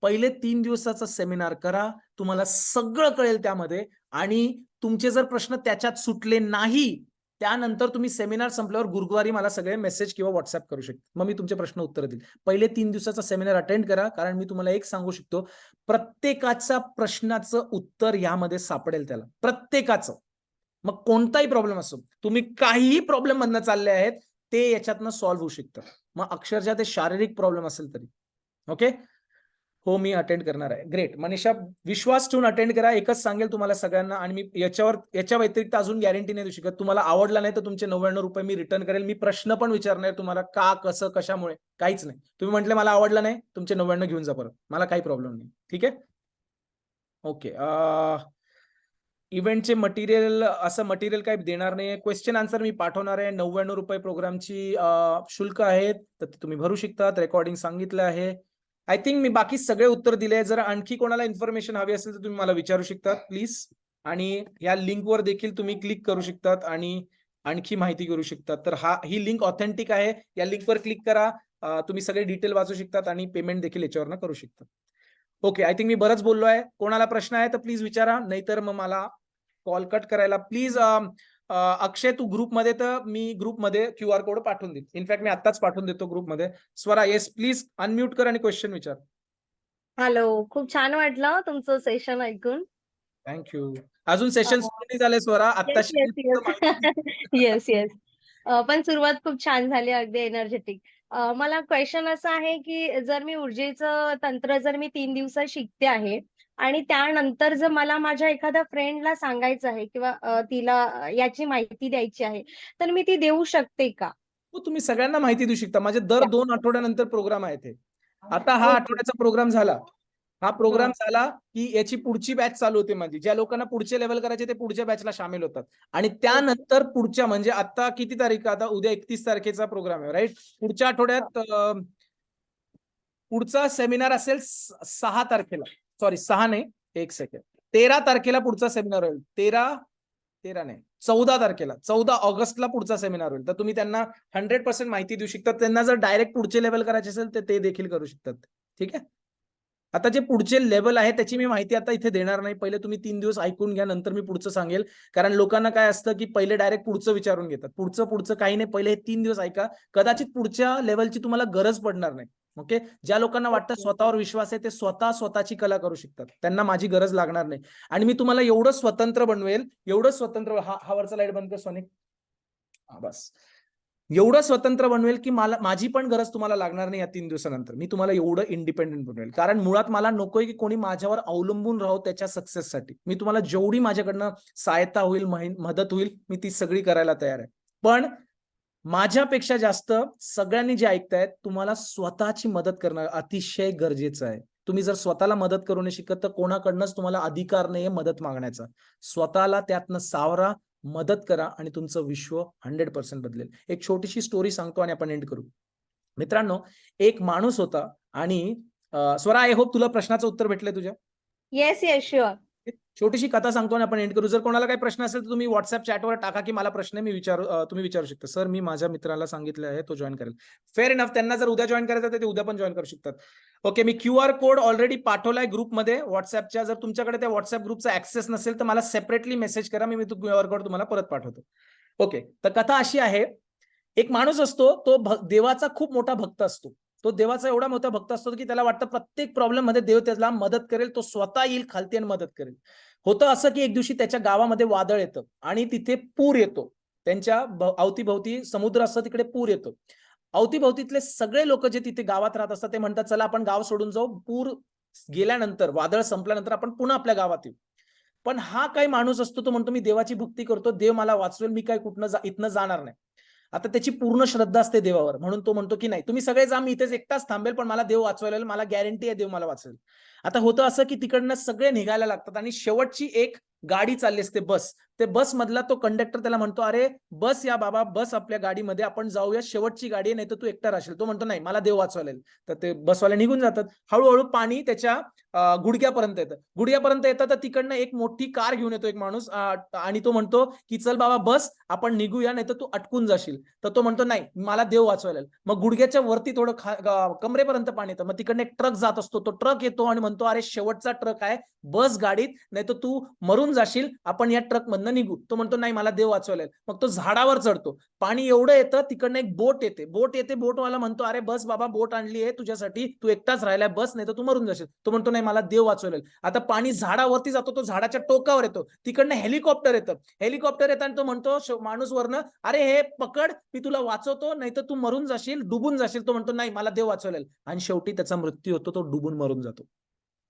पहिले 3 दिवसाचा सेमिनार करा, तुम्हाला सगळं कळेल त्यामध्ये. आणि तुमचे जर प्रश्न त्याच्यात सुटले नाही, त्यानंतर तुम्ही सेमिनार संपल्यावर गुरुवारी मला सगळे मेसेज किंवा व्हॉट्सअप करू शकता. मग मी तुमचे प्रश्न उत्तर देईल. पहिले 3 दिवसाचा सेमिनार अटेंड करा, कारण मी तुम्हाला एक सांगू शकतो, प्रत्येकाच्या प्रश्नाचं उत्तर यामध्ये सापडेल त्याला. प्रत्येकाचं. मग कोणताही प्रॉब्लेम असो, तुम्ही काहीही प्रॉब्लेम मधनं चालले आहेत, ते याच्यातनं सॉल्व्ह होऊ शकतं. मग अक्षरशः ते शारीरिक प्रॉब्लेम असेल तरी. ओके? हो, मी अटेंड करणार आहे. ग्रेट. मनीषा, विश्वास ठेवून अटेंड करा. एकच सांगेल तुम्हाला सगळ्यांना, आणि मी याच्या व्यतिरिक्त अजून गॅरंटी नाही देऊ शकत. तुम्हाला आवडला नाही तर तुमचे ₹99 मी रिटर्न करेल. मी प्रश्न पण विचारणार तुम्हाला, का, कसं, कशामुळे, काहीच नाही. तुम्ही म्हटले मला आवडलं नाही, तुमचे 99 घेऊन जा परत. मला काही प्रॉब्लेम नाही. ठीक आहे? ओके. इव्हेंटचे मटेरियल, असं मटेरियल काही देणार नाहीये. क्वेश्चन आन्सर मी पाठवणार आहे. ₹99 प्रोग्रामची शुल्क आहेत, तर ते तुम्ही भरू शकतात. रेकॉर्डिंग सांगितलं आहे. आय थिंक मी बाकी सगळे उत्तर दिले. जर आणखी कोणाला इन्फॉर्मेशन हवी असेल तर तुम्ही मला विचारू शकतात प्लीज. आणि या लिंकवर देखील तुम्ही क्लिक करू शकतात आणि आणखी माहिती करू शकतात. तर ही लिंक ऑथेंटिक आहे. या लिंकवर क्लिक करा. तुम्ही सगळे डिटेल वाचू शकतात आणि पेमेंट देखील याच्यावरनं करू शकतात. ओके, आय थिंक मी बरंच बोललो आहे. कोणाला प्रश्न आहे तर प्लीज विचारा, नाहीतर मग मला कॉल कट करायला प्लीज. अक्षय, तू ग्रुपमध्ये, तर मी ग्रुपमध्ये QR कोड पाठवून देईन. इनफॅक्ट मी आत्ताच पाठवून देतो ग्रुपमध्ये. स्वरा, येस प्लीज अनम्यूट कर आणि क्वेश्चन विचार. हॅलो, खूप छान वाटलं तुमचं सेशन ऐकून. थँक्यू. अजून सेशन सुरू नाही झाले स्वरा, येस, आत्ताशी येस, येस. पण सुरुवात खूप छान झाली, अगदी एनर्जेटिक. मला क्वेशन असा आहे, की जर मी ऊर्जेचं तंत्र जर मी 3 दिवसात शिकते आहे आणि त्यानंतर जर मला माझ्या एखाद्या फ्रेंडला सांगायचं आहे किंवा तिला याची माहिती द्यायची आहे, तर मी ती देऊ शकते का? हो, तुम्ही सगळ्यांना माहिती देऊ शकता. माझे दर 2 आठवड्यानंतर प्रोग्राम आहेत हे. आता हा ओके. आठवड्याचा प्रोग्राम झाला. हा प्रोग्राम हां. झाला की याची पुढची बॅच चालू होते माझी. ज्या लोकांना पुढचे लेव्हल करायचे ते पुढच्या बॅचला सामील होतात. आणि त्यानंतर पुढच्या, म्हणजे आता किती तारीख, आता उद्या 31 तारखेचा प्रोग्राम आहे, राईट? पुढच्या आठवड्यात पुढचा सेमिनार असेल 6 तारखेला. सॉरी, 6 नाही, 1 सेकंड. 13 तारखेला पुढचा सेमिनार होईल. 13 नाही, 14 तारखेला, 14 ऑगस्टला पुढचा सेमिनार होईल. तर तुम्ही त्यांना 100% माहिती देऊ शकता. त्यांना जर डायरेक्ट पुढचे लेव्हल करायचे असेल तर ते देखील करू शकतात. ठीक आहे? आता जे पुढचे लेव्हल आहे त्याची मी माहिती आता इथे देणार नाही. पहिले तुम्ही 3 दिवस ऐकून घ्या, नंतर मी पुढचं सांगेल. कारण लोकांना काय असतं की पहिले डायरेक्ट पुढचं विचारून घेतात. पुढचं काही नाही, पहिले हे 3 दिवस ऐका. कदाचित पुढच्या लेव्हलची तुम्हाला गरज पडणार नाही. ओके? ज्या लोकांना वाटतं स्वतःवर विश्वास आहे, ते स्वतःची कला करू शकतात. त्यांना माझी गरज लागणार नाही. आणि मी तुम्हाला एवढं स्वतंत्र बनवेल, एवढं स्वतंत्र, हा वरचा लाईट बंद कर सोनिक. बस. एवढं स्वतंत्र बनवेल की माझी पण गरज तुम्हाला लागणार नाही या 3 दिवसानंतर. मी तुम्हाला एवढं इंडिपेंडेंट बनवेल. कारण मुळात मला नकोय की कोणी माझ्यावर अवलंबून राहो त्याच्या सक्सेससाठी. मी तुम्हाला जेवढी माझ्याकडनं सहायता होईल, मदत होईल, मी ती सगळी करायला तयार आहे. पण माझ्यापेक्षा जास्त सगळ्यांनी जे ऐकतायत, तुम्हाला स्वतःची मदत करणं अतिशय गरजेचं आहे. तुम्ही जर स्वतःला मदत करू नाही शिकत तर कोणाकडनंच तुम्हाला अधिकार नाहीये मदत मागण्याचा. स्वतःला त्यातनं सावरा, मदत करा आणि तुमचं विश्व 100% बदलेल. एक छोटीशी स्टोरी सांगतो आणि आपण एंड करू. मित्रांनो, एक माणूस होता आणि स्वरा, आय होप तुला प्रश्नाचं उत्तर भेटलंय तुझ्या. Yes, yes, sure. छोटीशी कथा सांगतो आणि आपण एंड करू. जर कोणाला काही प्रश्न असेल तर तुम्ही व्हॉट्सअप चॅटवर टाका की मला प्रश्न आहे, तुम्ही विचारू शकता. सर मी माझ्या मित्राला सांगितलं आहे, तो जॉईन करेल. Fair enough. त्यांना जर उद्या जॉईन करायचं तर ते उद्या पण जॉईन करू शकतात. ओके, मी QR कोड ऑलरेडी पाठवलाय ग्रुपमध्ये व्हॉट्सअपच्या. जर तुमच्याकडे त्या व्हॉट्सअप ग्रुपचा ऍक्सेस नसेल तर मला सेपरेटली मेसेज करा, मी तो QR कोड तुम्हाला परत पाठवतो. ओके, तर कथा अशी आहे, एक माणूस असतो, तो देवाचा खूप मोठा भक्त असतो. तो देवाचा एवढा मोठा भक्त असतो की त्याला वाटतं प्रत्येक प्रॉब्लेम मध्ये देव त्याला मदत करेल, तो स्वतः येईल खालती आणि मदत करेल. होतं असं की एक दिवशी त्याच्या गावामध्ये वादळ येतं आणि तिथे पूर येतो. त्यांच्या अवतीभोवती समुद्र असतं, तिकडे पूर येतो. अवतीभोवतीतले सगळे लोक जे तिथे गावात राहत असतात ते म्हणतात चला आपण गाव सोडून जाऊ, पूर गेल्यानंतर, वादळ संपल्यानंतर आपण पुन्हा आपल्या गावात येऊ. पण हा काही माणूस असतो, तो म्हणतो मी देवाची भक्ती करतो, देव मला वाचवेल, मी काय कुठनं इथनं जाणार नाही. आता त्याची पूर्ण श्रद्धा असते देवावर, म्हणून तो म्हणतो की नाही तुम्ही सगळे जा, मी इथेच एकटाच थांबेल, पण मला देव वाचवायला, मला गॅरंटी आहे देव मला वाचवेल. आता होतं असं की तिकडनं सगळे निघायला लागतात आणि शेवटची एक गाडी चालली असते, बस. ते बस मधला तो कंडक्टर त्याला म्हणतो अरे बस या बाबा, बस आपल्या गाडीमध्ये, आपण जाऊया, शेवटची गाडी आहे, नाही तर तू एकटा राहशील. तो म्हणतो नाही मला देव वाचवायला. तर ते बसवाले निघून जातात. हळूहळू पाणी त्याच्या गुडघ्यापर्यंत येतं. गुडघ्यापर्यंत येतं तर तिकडनं एक मोठी कार घेऊन येतो एक माणूस आणि तो म्हणतो की चल बाबा बस, आपण निघूया, नाही तर तू अटकून जाशील. तर तो म्हणतो नाही मला देव वाचवायला. मग गुडघ्याच्या वरती थोडं कमरेपर्यंत पाणी येतं. मग तिकडनं एक ट्रक जात असतो, तो ट्रक येतो आणि म्हणतो अरे शेवटचा ट्रक आहे, बस गाडीत, नाही तर तू मरून जाशील, आपण या ट्रक मधनं निघू. तो म्हणतो नाही मला देव वाचवायला. मग तो झाडावर चढतो, पाणी एवढं येतं, तिकडनं एक बोट येते, बोटवाला म्हणतो अरे बस बाबा, बोट आणली आहे तुझ्यासाठी, तू एकटाच राहिलाय, बस, नाही तर तू मरून जाशील. तो म्हणतो नाही मला देव वाचवलेल. आता पाणी झाडावरती जातो, तो झाडाच्या टोकावर येतो, तिकडनं हेलिकॉप्टर येतं आणि तो म्हणतो माणूस वरनं अरे हे पकड, मी तुला वाचवतो, नाही तर तू मरून जाशील, डुबून जाशील. तो म्हणतो नाही मला देव वाचवलेल. आणि शेवटी त्याचा मृत्यू होतो, तो डुबून मरून जातो.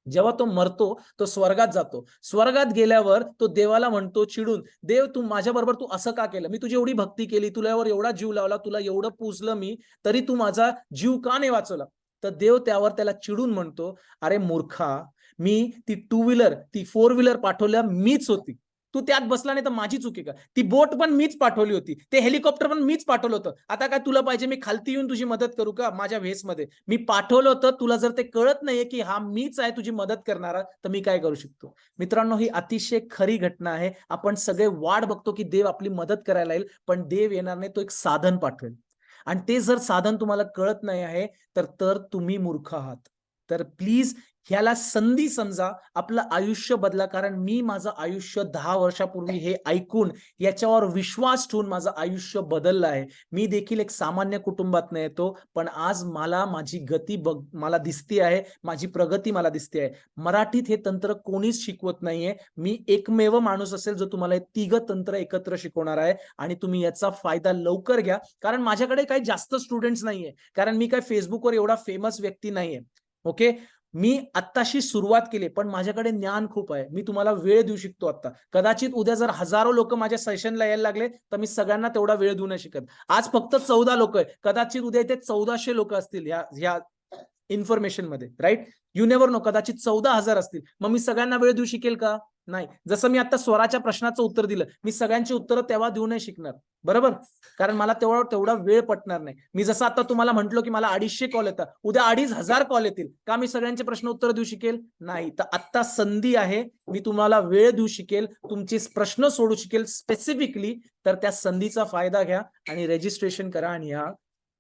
जेव्हा तो मरतो तो स्वर्गात जातो. स्वर्गात गेल्यावर तो देवाला म्हणतो चिडून, देव तू माझ्या बरोबर तू असं का केलं, मी तुझी एवढी भक्ती केली, तुझ्यावर एवढा जीव लावला, तुला एवढं पूजलं मी, तरी तू माझा जीव का नाही वाचवला. तर देव त्याला चिडून म्हणतो अरे मूर्खा, मी ती 2 व्हीलर ती 4 व्हीलर पाठवल्या मीच होती, तू त्यात बसला नाही तर माझी चुकी का. ती बोट पण मीच पाठवली होती, ते हेलिकॉप्टर पण मीच पाठवलं होतं. आता काय तुला पाहिजे मी खालती येऊन तुझी मदत करू का माझ्या भेसमध्ये, मी पाठवलं होतं, तुला जर ते कळत नाहीये की हा मीच आहे तुझी मदत करणारा, तर मी काय करू शकतो. मित्रांनो ही अतिशय खरी घटना आहे. आपण सगळे वाट बघतो की देव आपली मदत करायला येईल, पण देव येणार नाही, तो एक साधन पाठवेल. आणि ते जर साधन तुम्हाला कळत नाही आहे तर तुम्ही मूर्ख आहात. तर प्लीज ह्याला संधी समजा, आपलं आयुष्य बदला. कारण मी माझं आयुष्य 10 वर्षापूर्वी हे ऐकून याच्यावर विश्वास ठेवून माझं आयुष्य बदललं आहे. मी देखील एक सामान्य कुटुंबातनं येतो, पण आज मला माझी गती मला दिसते आहे, माझी प्रगती मला दिसते आहे. मराठीत हे तंत्र कोणीच शिकवत नाहीये. मी एकमेव माणूस असेल जो तुम्हाला हे 3 तंत्र एकत्र शिकवणार आहे आणि तुम्ही याचा फायदा लवकर घ्या. कारण माझ्याकडे काही जास्त स्टुडंट्स नाहीये, कारण मी काय फेसबुकवर एवढा फेमस व्यक्ती नाहीये. ओके, मी आत्ताशी सुरुवात केली, पण माझ्याकडे ज्ञान खूप आहे. मी तुम्हाला वेळ देऊ शकतो. आता कदाचित उद्या जर हजारो लोक माझ्या सेशनला यायला लागले तर मी सगळ्यांना तेवढा वेळ देऊ नाही शकत. आज फक्त 14 लोक आहे, कदाचित उद्या इथे 1400 लोक असतील ह्या इन्फॉर्मेशन मध्ये, राईट? यू नेव्हर नो, कदाचित 14,000 असतील. मग मी सगळ्यांना वेळ देऊ शकेल का? नाही. जसं मी आता स्वराच्या प्रश्नाचं उत्तर दिलं, मी सगळ्यांची उत्तरं तेव्हा देऊ नाही शिकणार, बरोबर? कारण मला तेवढा वेळ पटणार नाही. मी जसं आता तुम्हाला म्हंटलो की मला 250 कॉल येतात, उद्या 2,500 कॉल येतील, का मी सगळ्यांचे प्रश्न उत्तर देऊ शकेल? नाही. तर आता संधी आहे, मी तुम्हाला वेळ देऊ शकेल, तुमचे प्रश्न सोडू शकेल स्पेसिफिकली. तर त्या संधीचा फायदा घ्या आणि रजिस्ट्रेशन करा आणि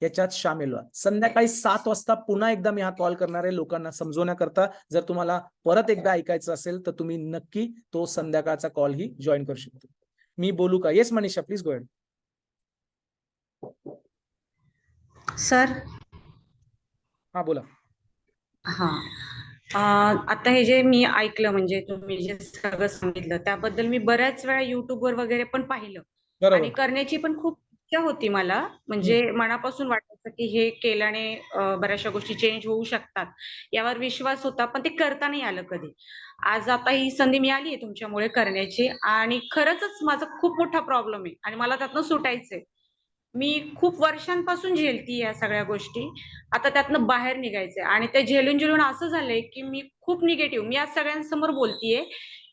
याच्यात सामील व्हा. संध्याकाळी 7 वाजता पुन्हा एकदा मी हा कॉल करणार आहे लोकांना समजवण्याकरता. जर तुम्हाला परत एकदा ऐकायचं असेल तर तुम्ही नक्की तो संध्याकाळचा कॉल ही जॉईन करू शकता. मी बोलू का? Yes Manisha, please go ahead. Sir. हा बोला. हा, आता हे जे मी ऐकलं, म्हणजे तुम्ही जे सगळं सांगितलं त्याबद्दल मी बऱ्याच वेळा युट्यूबवर वगैरे पण पाहिलं आणि बरोबर. करण्याची पण खूप इच्छा होती मला. म्हणजे मनापासून वाटायचं की हे केल्याने बऱ्याचशा गोष्टी चेंज होऊ शकतात, यावर विश्वास होता, पण ते करता नाही आलं कधी. आज आता ही संधी मिळाली आहे तुमच्यामुळे करण्याची, आणि खरंच माझा खूप मोठा प्रॉब्लेम आहे आणि मला त्यातनं सुटायचंय. मी खूप वर्षांपासून झेलती या सगळ्या गोष्टी. आता त्यातनं बाहेर निघायचंय आणि ते झेलून असं झालंय की मी खूप निगेटिव्ह, मी आज सगळ्यांसमोर बोलतीये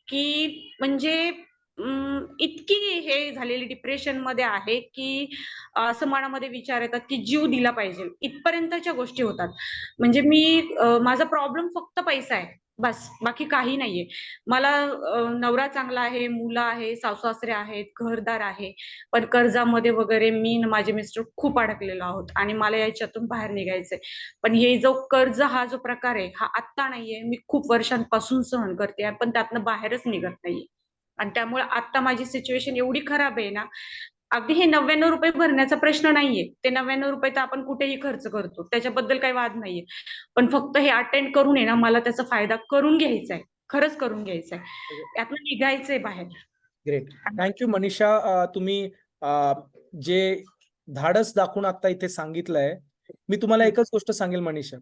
की म्हणजे इतकी हे झालेली डिप्रेशन मध्ये आहे की असं मनामध्ये विचार येतात की जीव दिला पाहिजे, इथपर्यंतच्या गोष्टी होतात. म्हणजे माझा प्रॉब्लेम फक्त पैसा आहे. बस बाकी काही नाहीये. मला नवरा चांगला आहे, मुलं आहे, सासू-सासरे आहेत, घरदार आहे. पण कर्जामध्ये वगैरे मी आणि माझे मिस्टर खूप अडकलेलो आहोत आणि मला याच्यातून बाहेर निघायचंय. पण हे जो कर्ज हा जो प्रकार आहे, हा आत्ता नाहीये. मी खूप वर्षांपासून सहन करते पण त्यातनं बाहेरच निघत नाहीये. आणि त्यामुळे आत्ता माझी सिच्युएशन एवढी खराब आहे ना, अगदी हे ₹99 भरण्याचा प्रश्न नाहीये. ते ₹99 तर आपण कुठेही खर्च करतो. त्याच्याबद्दल काही वाद नाहीये. पण फक्त हे अटेंड करून आहे ना, मला त्याचा फायदा करून घ्यायचा आहे. खरंच करून घ्यायचा आहे. यातनं निघायचंय बाहेर. ग्रेट. थँक्यू मनीषा. तुम्ही अ, जे धाडस दाखवून आता इथे सांगितलंय. मी तुम्हाला हं, एकच गोष्ट सांगेल मनीषा.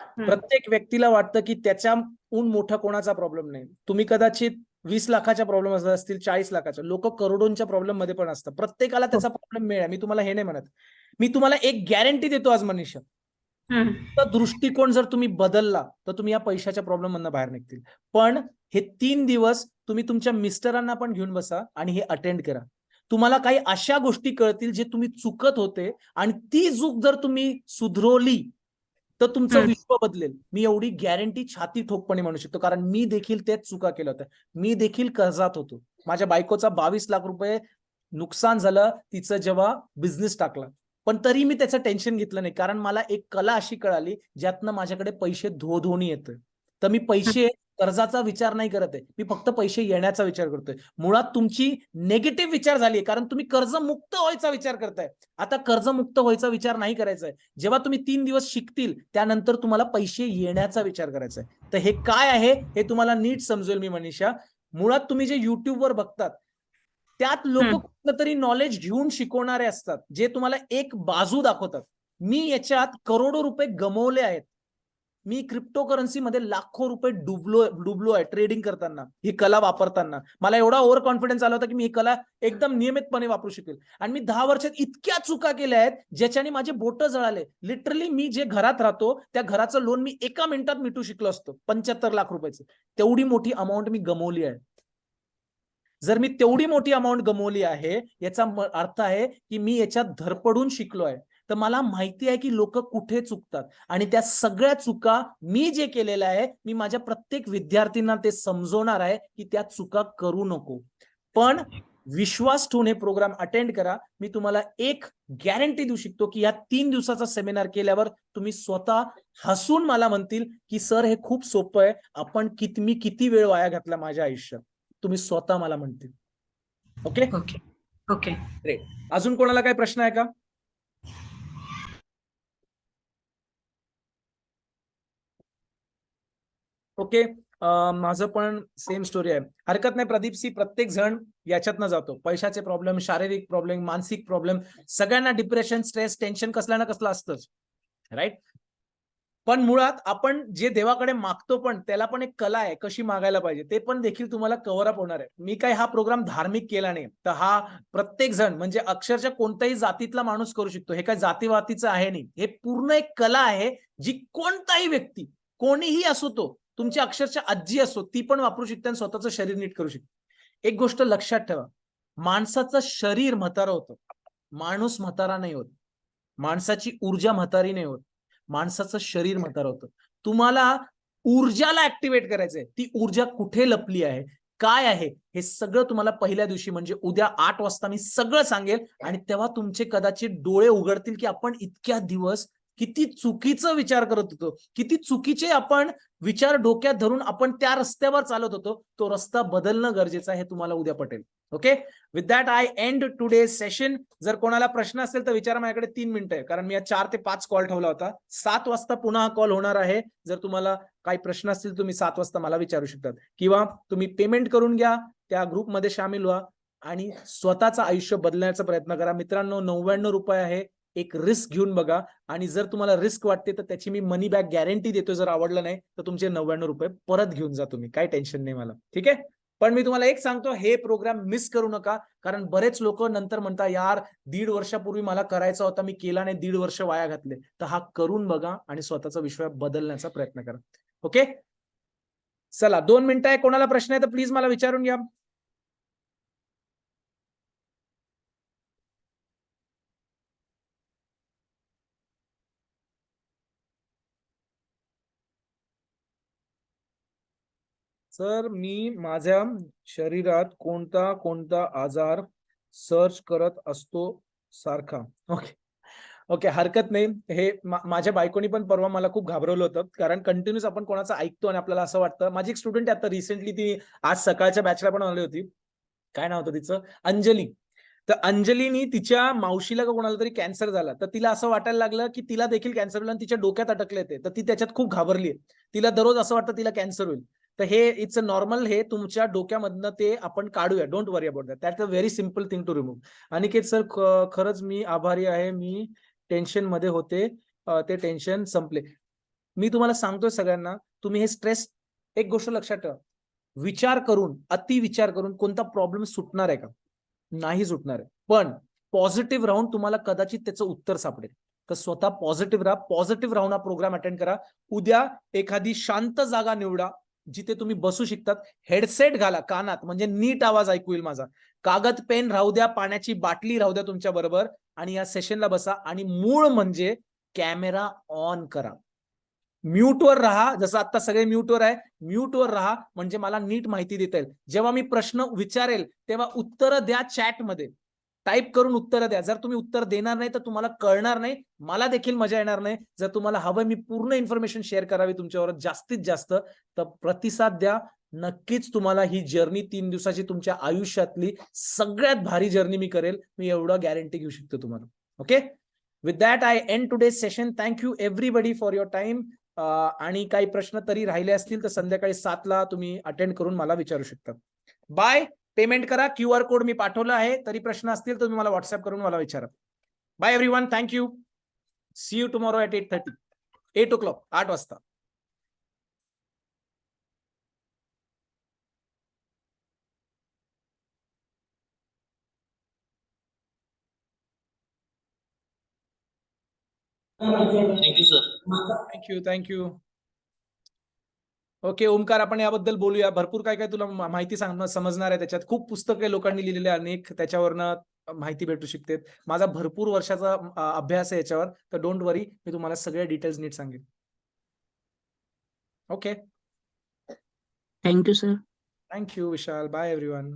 हं. प्रत्येक व्यक्तीला वाटतं की त्याच्याहून मोठा कोणाचा प्रॉब्लेम नाही. तुम्ही कदाचित 20 लाखाच्या प्रॉब्लेम असतील, 40 लाखाच्या. लोक करोडोंच्या प्रॉब्लेम मध्ये पण असतात. प्रत्येकाला हो. त्याचा प्रॉब्लेम मिळेल. मी तुम्हाला हे नाही म्हणत. मी तुम्हाला एक गॅरंटी देतो आज मनीषा. हं, तर दृष्टिकोन जर तुम्ही बदलला तर तुम्ही या पैशाच्या प्रॉब्लेम मधनं बाहेर निघतील. पण हे 3 दिवस तुम्ही तुमच्या मिस्टरांना पण घेऊन बसा आणि हे अटेंड करा. तुम्हाला काही अशा गोष्टी कळतील जे तुम्ही चुकत होते आणि ती चूक जर तुम्ही सुधरवली तर तुमचं हं. विश्व बदलेल. मी एवढी गॅरंटी छाती ठोकपणे म्हणू शकतो, कारण मी देखील तेच चुका केल्या होत्या. मी देखील कर्जात होतो. माझ्या बायकोचा 22 लाख रुपये नुकसान झालं तिचं जेव्हा बिझनेस टाकला. पण तरी मी त्याचं टेन्शन घेतलं नाही, कारण मला एक कला अशी कळाली ज्यातनं माझ्याकडे पैसे धो-धोनी येतोय. तर मी पैसे कर्जाचा विचार नाही करत आहे. मी फक्त पैसे येण्याचा विचार करतोय. मुळात तुमची निगेटिव्ह विचार झाली, कारण तुम्ही कर्जमुक्त व्हायचा विचार करताय. आता कर्जमुक्त व्हायचा विचार नाही करायचा आहे. जेव्हा तुम्ही 3 दिवस शिकतील त्यानंतर तुम्हाला पैसे येण्याचा विचार करायचा आहे. तर हे काय आहे हे तुम्हाला नीट समजेल मी मनीषा. मुळात तुम्ही जे युट्यूबवर बघतात त्यात लोक हं. कुठलं तरी नॉलेज घेऊन शिकवणारे असतात, जे तुम्हाला एक बाजू दाखवतात. मी याच्यात करोडो रुपये गमवले आहेत. मी क्रिप्टोकरन्सी मध्ये लाखो रुपये डुबलो आहे ट्रेडिंग करताना, ही कला वापरताना. मला एवढा ओव्हर कॉन्फिडन्स आला होता की मी ही कला एकदम नियमितपणे वापरू शकेल. आणि मी 10 वर्षात इतक्या चुका केल्या आहेत ज्याच्याने माझे बोट जळाले. लिटरली मी जे घरात राहतो त्या घराचं लोन मी एका मिनिटात मिटू शिकलो असतो, 75 लाख रुपयाचं. तेवढी मोठी अमाऊंट मी गमवली आहे. जर मी तेवढी मोठी अमाऊंट गमवली आहे याचा अर्थ आहे की मी याच्यात धडपडून शिकलो आहे. तर मला माहिती आहे की लोक कुठे चुकतात आणि त्या सगळ्या चुका मी जे केलेल्या आहे मी माझ्या प्रत्येक विद्यार्थ्यांना ते समजवणार आहे की त्या चुका करू नको. पण विश्वास ठेवून हे प्रोग्राम अटेंड करा. मी तुम्हाला एक गॅरंटी देऊ शकतो की या 3 दिवसाचा सेमिनार केल्यावर तुम्ही स्वतः हसून मला म्हणतील की सर हे खूप सोपं आहे, मी किती वेळ वाया घातला माझ्या आयुष्यात. तुम्ही स्वतः मला म्हणतील. Okay, okay. ओके. ग्रेट. अजून कोणाला काही प्रश्न आहे का? ओके. माझं पण सेम स्टोरी आहे. हरकत नाही प्रदीप सी. प्रत्येक जण याच्यातनं जातो. पैशाचे प्रॉब्लेम, शारीरिक प्रॉब्लेम, मानसिक प्रॉब्लेम, सगळ्यांना डिप्रेशन, स्ट्रेस, टेन्शन कसला ना कसला असतंच. राईट. पण मुळात आपण जे देवाकडे मागतो पण त्याला पण एक कला आहे कशी मागायला पाहिजे, ते पण देखील तुम्हाला कव्हर अप होणार आहे. मी काही हा प्रोग्राम धार्मिक केला नाही, तर हा प्रत्येक जण म्हणजे अक्षरशः कोणत्याही जातीतला माणूस करू शकतो. हे काय जातीवातीचं आहे नाही, हे पूर्ण एक कला आहे जी कोणताही व्यक्ती कोणीही असो, तो तुमची अक्षरशः आजी असो ती पण वापरू शकते आणि स्वतःचं शरीर नीट करू शकते. एक गोष्ट लक्षात ठेवा, माणसाचं शरीर म्हातारं होतं, माणूस म्हातारा नाही होत. माणसाची ऊर्जा म्हातारी नाही होत, माणसाचं शरीर म्हातारं होतं. तुम्हाला ऊर्जाला ऍक्टिव्हेट करायचंय. ती ऊर्जा कुठे लपली आहे, काय आहे, हे सगळं तुम्हाला पहिल्या दिवशी म्हणजे उद्या 8 वाजता मी सगळं सांगेल. आणि तेव्हा तुमचे कदाचित डोळे उघडतील की आपण इतक्या दिवस किती चुकीचं विचार करत होतो, किती चुकीचे आपण विचार डोक्यात धरून आपण त्या रस्त्यावर चालत होतो. तो रस्ता बदलणं गरजेचं आहे, हे तुम्हाला उद्या Patel. Okay, with that I end today session. जर कोणाला प्रश्न असेल तर विचारा. माझ्याकडे 3 मिनिटं आहे, कारण मी 4 ते 5 कॉल ठेवला होता. 7 वाजता पुन्हा हा कॉल होणार आहे. जर तुम्हाला काही प्रश्न असतील तुम्ही 7 वाजता मला विचारू शकतात, किंवा तुम्ही पेमेंट करून घ्या, त्या ग्रुपमध्ये सामील व्हा आणि स्वतःचं आयुष्य बदलण्याचा प्रयत्न करा. मित्रांनो, ₹99 आहे. एक रिस्क घेऊन बघा. आणि जर तुम्हाला रिस्क वाटते तर त्याची मी मनी बॅक गॅरंटी देतो. जर आवडलं नाही तर तुमचे ₹99 परत घेऊन जा तुम्ही, काही टेन्शन नाही मला. ठीक आहे. पण मी तुम्हाला एक सांगतो, हे प्रोग्राम मिस करू नका. कारण बरेच लोक नंतर म्हणतात, यार 1.5 वर्षापूर्वी मला करायचा होता, मी केला नाही, 1.5 वर्ष वाया घातले. तर हा करून बघा आणि स्वतःचा विश्व बदलण्याचा प्रयत्न करा. ओके, चला 2 मिनिटं आहे. कोणाला प्रश्न आहे तर प्लीज मला विचारून घ्या. सर मी माझ्या शरीरात कोणता कोणता आजार सर्च करत असतो सारखा. ओके ओके, हरकत नाही. हे माझ्या बायकोनी पण परवा मला खूप घाबरवलं होतं, कारण कंटिन्यूस आपण कोणाचं ऐकतो आणि आपल्याला असं वाटतं. माझी एक स्टुडंट आता रिसेंटली, ती आज सकाळच्या बॅचला पण आली होती. काय नाव होतं तिचं? अंजली. तर अंजलीनी तिच्या मावशीला का कोणाला तरी कॅन्सर झाला, तर तिला असं वाटायला लागलं की तिला देखील कॅन्सर होईल आणि तिच्या डोक्यात अटकले ते. तर ती त्याच्यात खूप घाबरली. तिला दररोज असं वाटतं तिला कॅन्सर होईल. तर हे इट्स अ नॉर्मल, हे तुमच्या डोक्यामधनं ते आपण काढूया. Don't worry about that. That's a very simple thing to remove. Aniket sir, खरंच मी आभारी आहे. मी टेन्शन मध्ये होते, ते टेन्शन संपले. मी तुम्हाला सांगतोय सगळ्यांना, तुम्ही हे स्ट्रेस, एक गोष्ट लक्षात ठेवा, विचार करून, अति विचार करून कोणता प्रॉब्लेम सुटणार आहे का? नाही सुटणार आहे. पण पॉझिटिव्ह राहून तुम्हाला कदाचित त्याचं उत्तर सापडेल. तर स्वतः पॉझिटिव्ह राहा, पॉझिटिव्ह राहून हा प्रोग्राम अटेंड करा. उद्या एखादी शांत जागा निवडा जिथे तुम्ही बसू शकतात. हेडसेट घाला कानात, म्हणजे नीट आवाज ऐकू येईल माझा. कागद पेन राहू द्या, पाण्याची बाटली राहू द्या तुमच्या बरोबर, आणि या सेशनला बसा. आणि मूळ म्हणजे कॅमेरा ऑन करा. म्यूटवर राहा, जसं आता सगळे म्यूटवर आहे, म्यूटवर राहा, म्हणजे मला नीट माहिती देता येईल. जेव्हा मी प्रश्न विचारेल तेव्हा उत्तर द्या चॅटमध्ये, टाईप करून उत्तर द्या. जर तुम्ही उत्तर देणार नाही तर तुम्हाला कळणार नाही, मला देखील मजा येणार नाही. जर तुम्हाला हवं मी पूर्ण इन्फॉर्मेशन शेअर करावी तुमच्यावर जास्तीत जास्त, तर प्रतिसाद द्या. नक्कीच तुम्हाला ही जर्नी 3 दिवसाची तुमच्या आयुष्यातली सगळ्यात भारी जर्नी मी करेल. मी एवढं गॅरंटी घेऊ शकतो तुम्हाला. Okay, with that I end today's session. Thank you everybody for your time. आणि काही प्रश्न तरी राहिले असतील तर संध्याकाळी 7ला तुम्ही अटेंड करून मला विचारू शकता. बाय. पेमेंट करा. QR कोड मी पाठवला आहे. तरी प्रश्न असतील तर तुम्ही मला व्हॉट्सअप करून मला विचारा. Bye everyone. Thank you. See you tomorrow at 8:30. 8 o'clock, 8 वाजता. Thank you sir. Thank you. Okay Omkar, आपण याबद्दल बोलूया. भरपूर काय काय तुला माहिती समजणार आहे त्याच्यात. खूप पुस्तके लोकांनी लिहिलेले, अनेक त्याच्यावरनं माहिती भेटू शकते. माझा भरपूर वर्षाचा अभ्यास आहे याच्यावर. तर डोंट वरी, मी तुम्हाला सगळे डिटेल्स नीट सांगेन. Okay, thank you sir. Thank you Vishal. Bye everyone.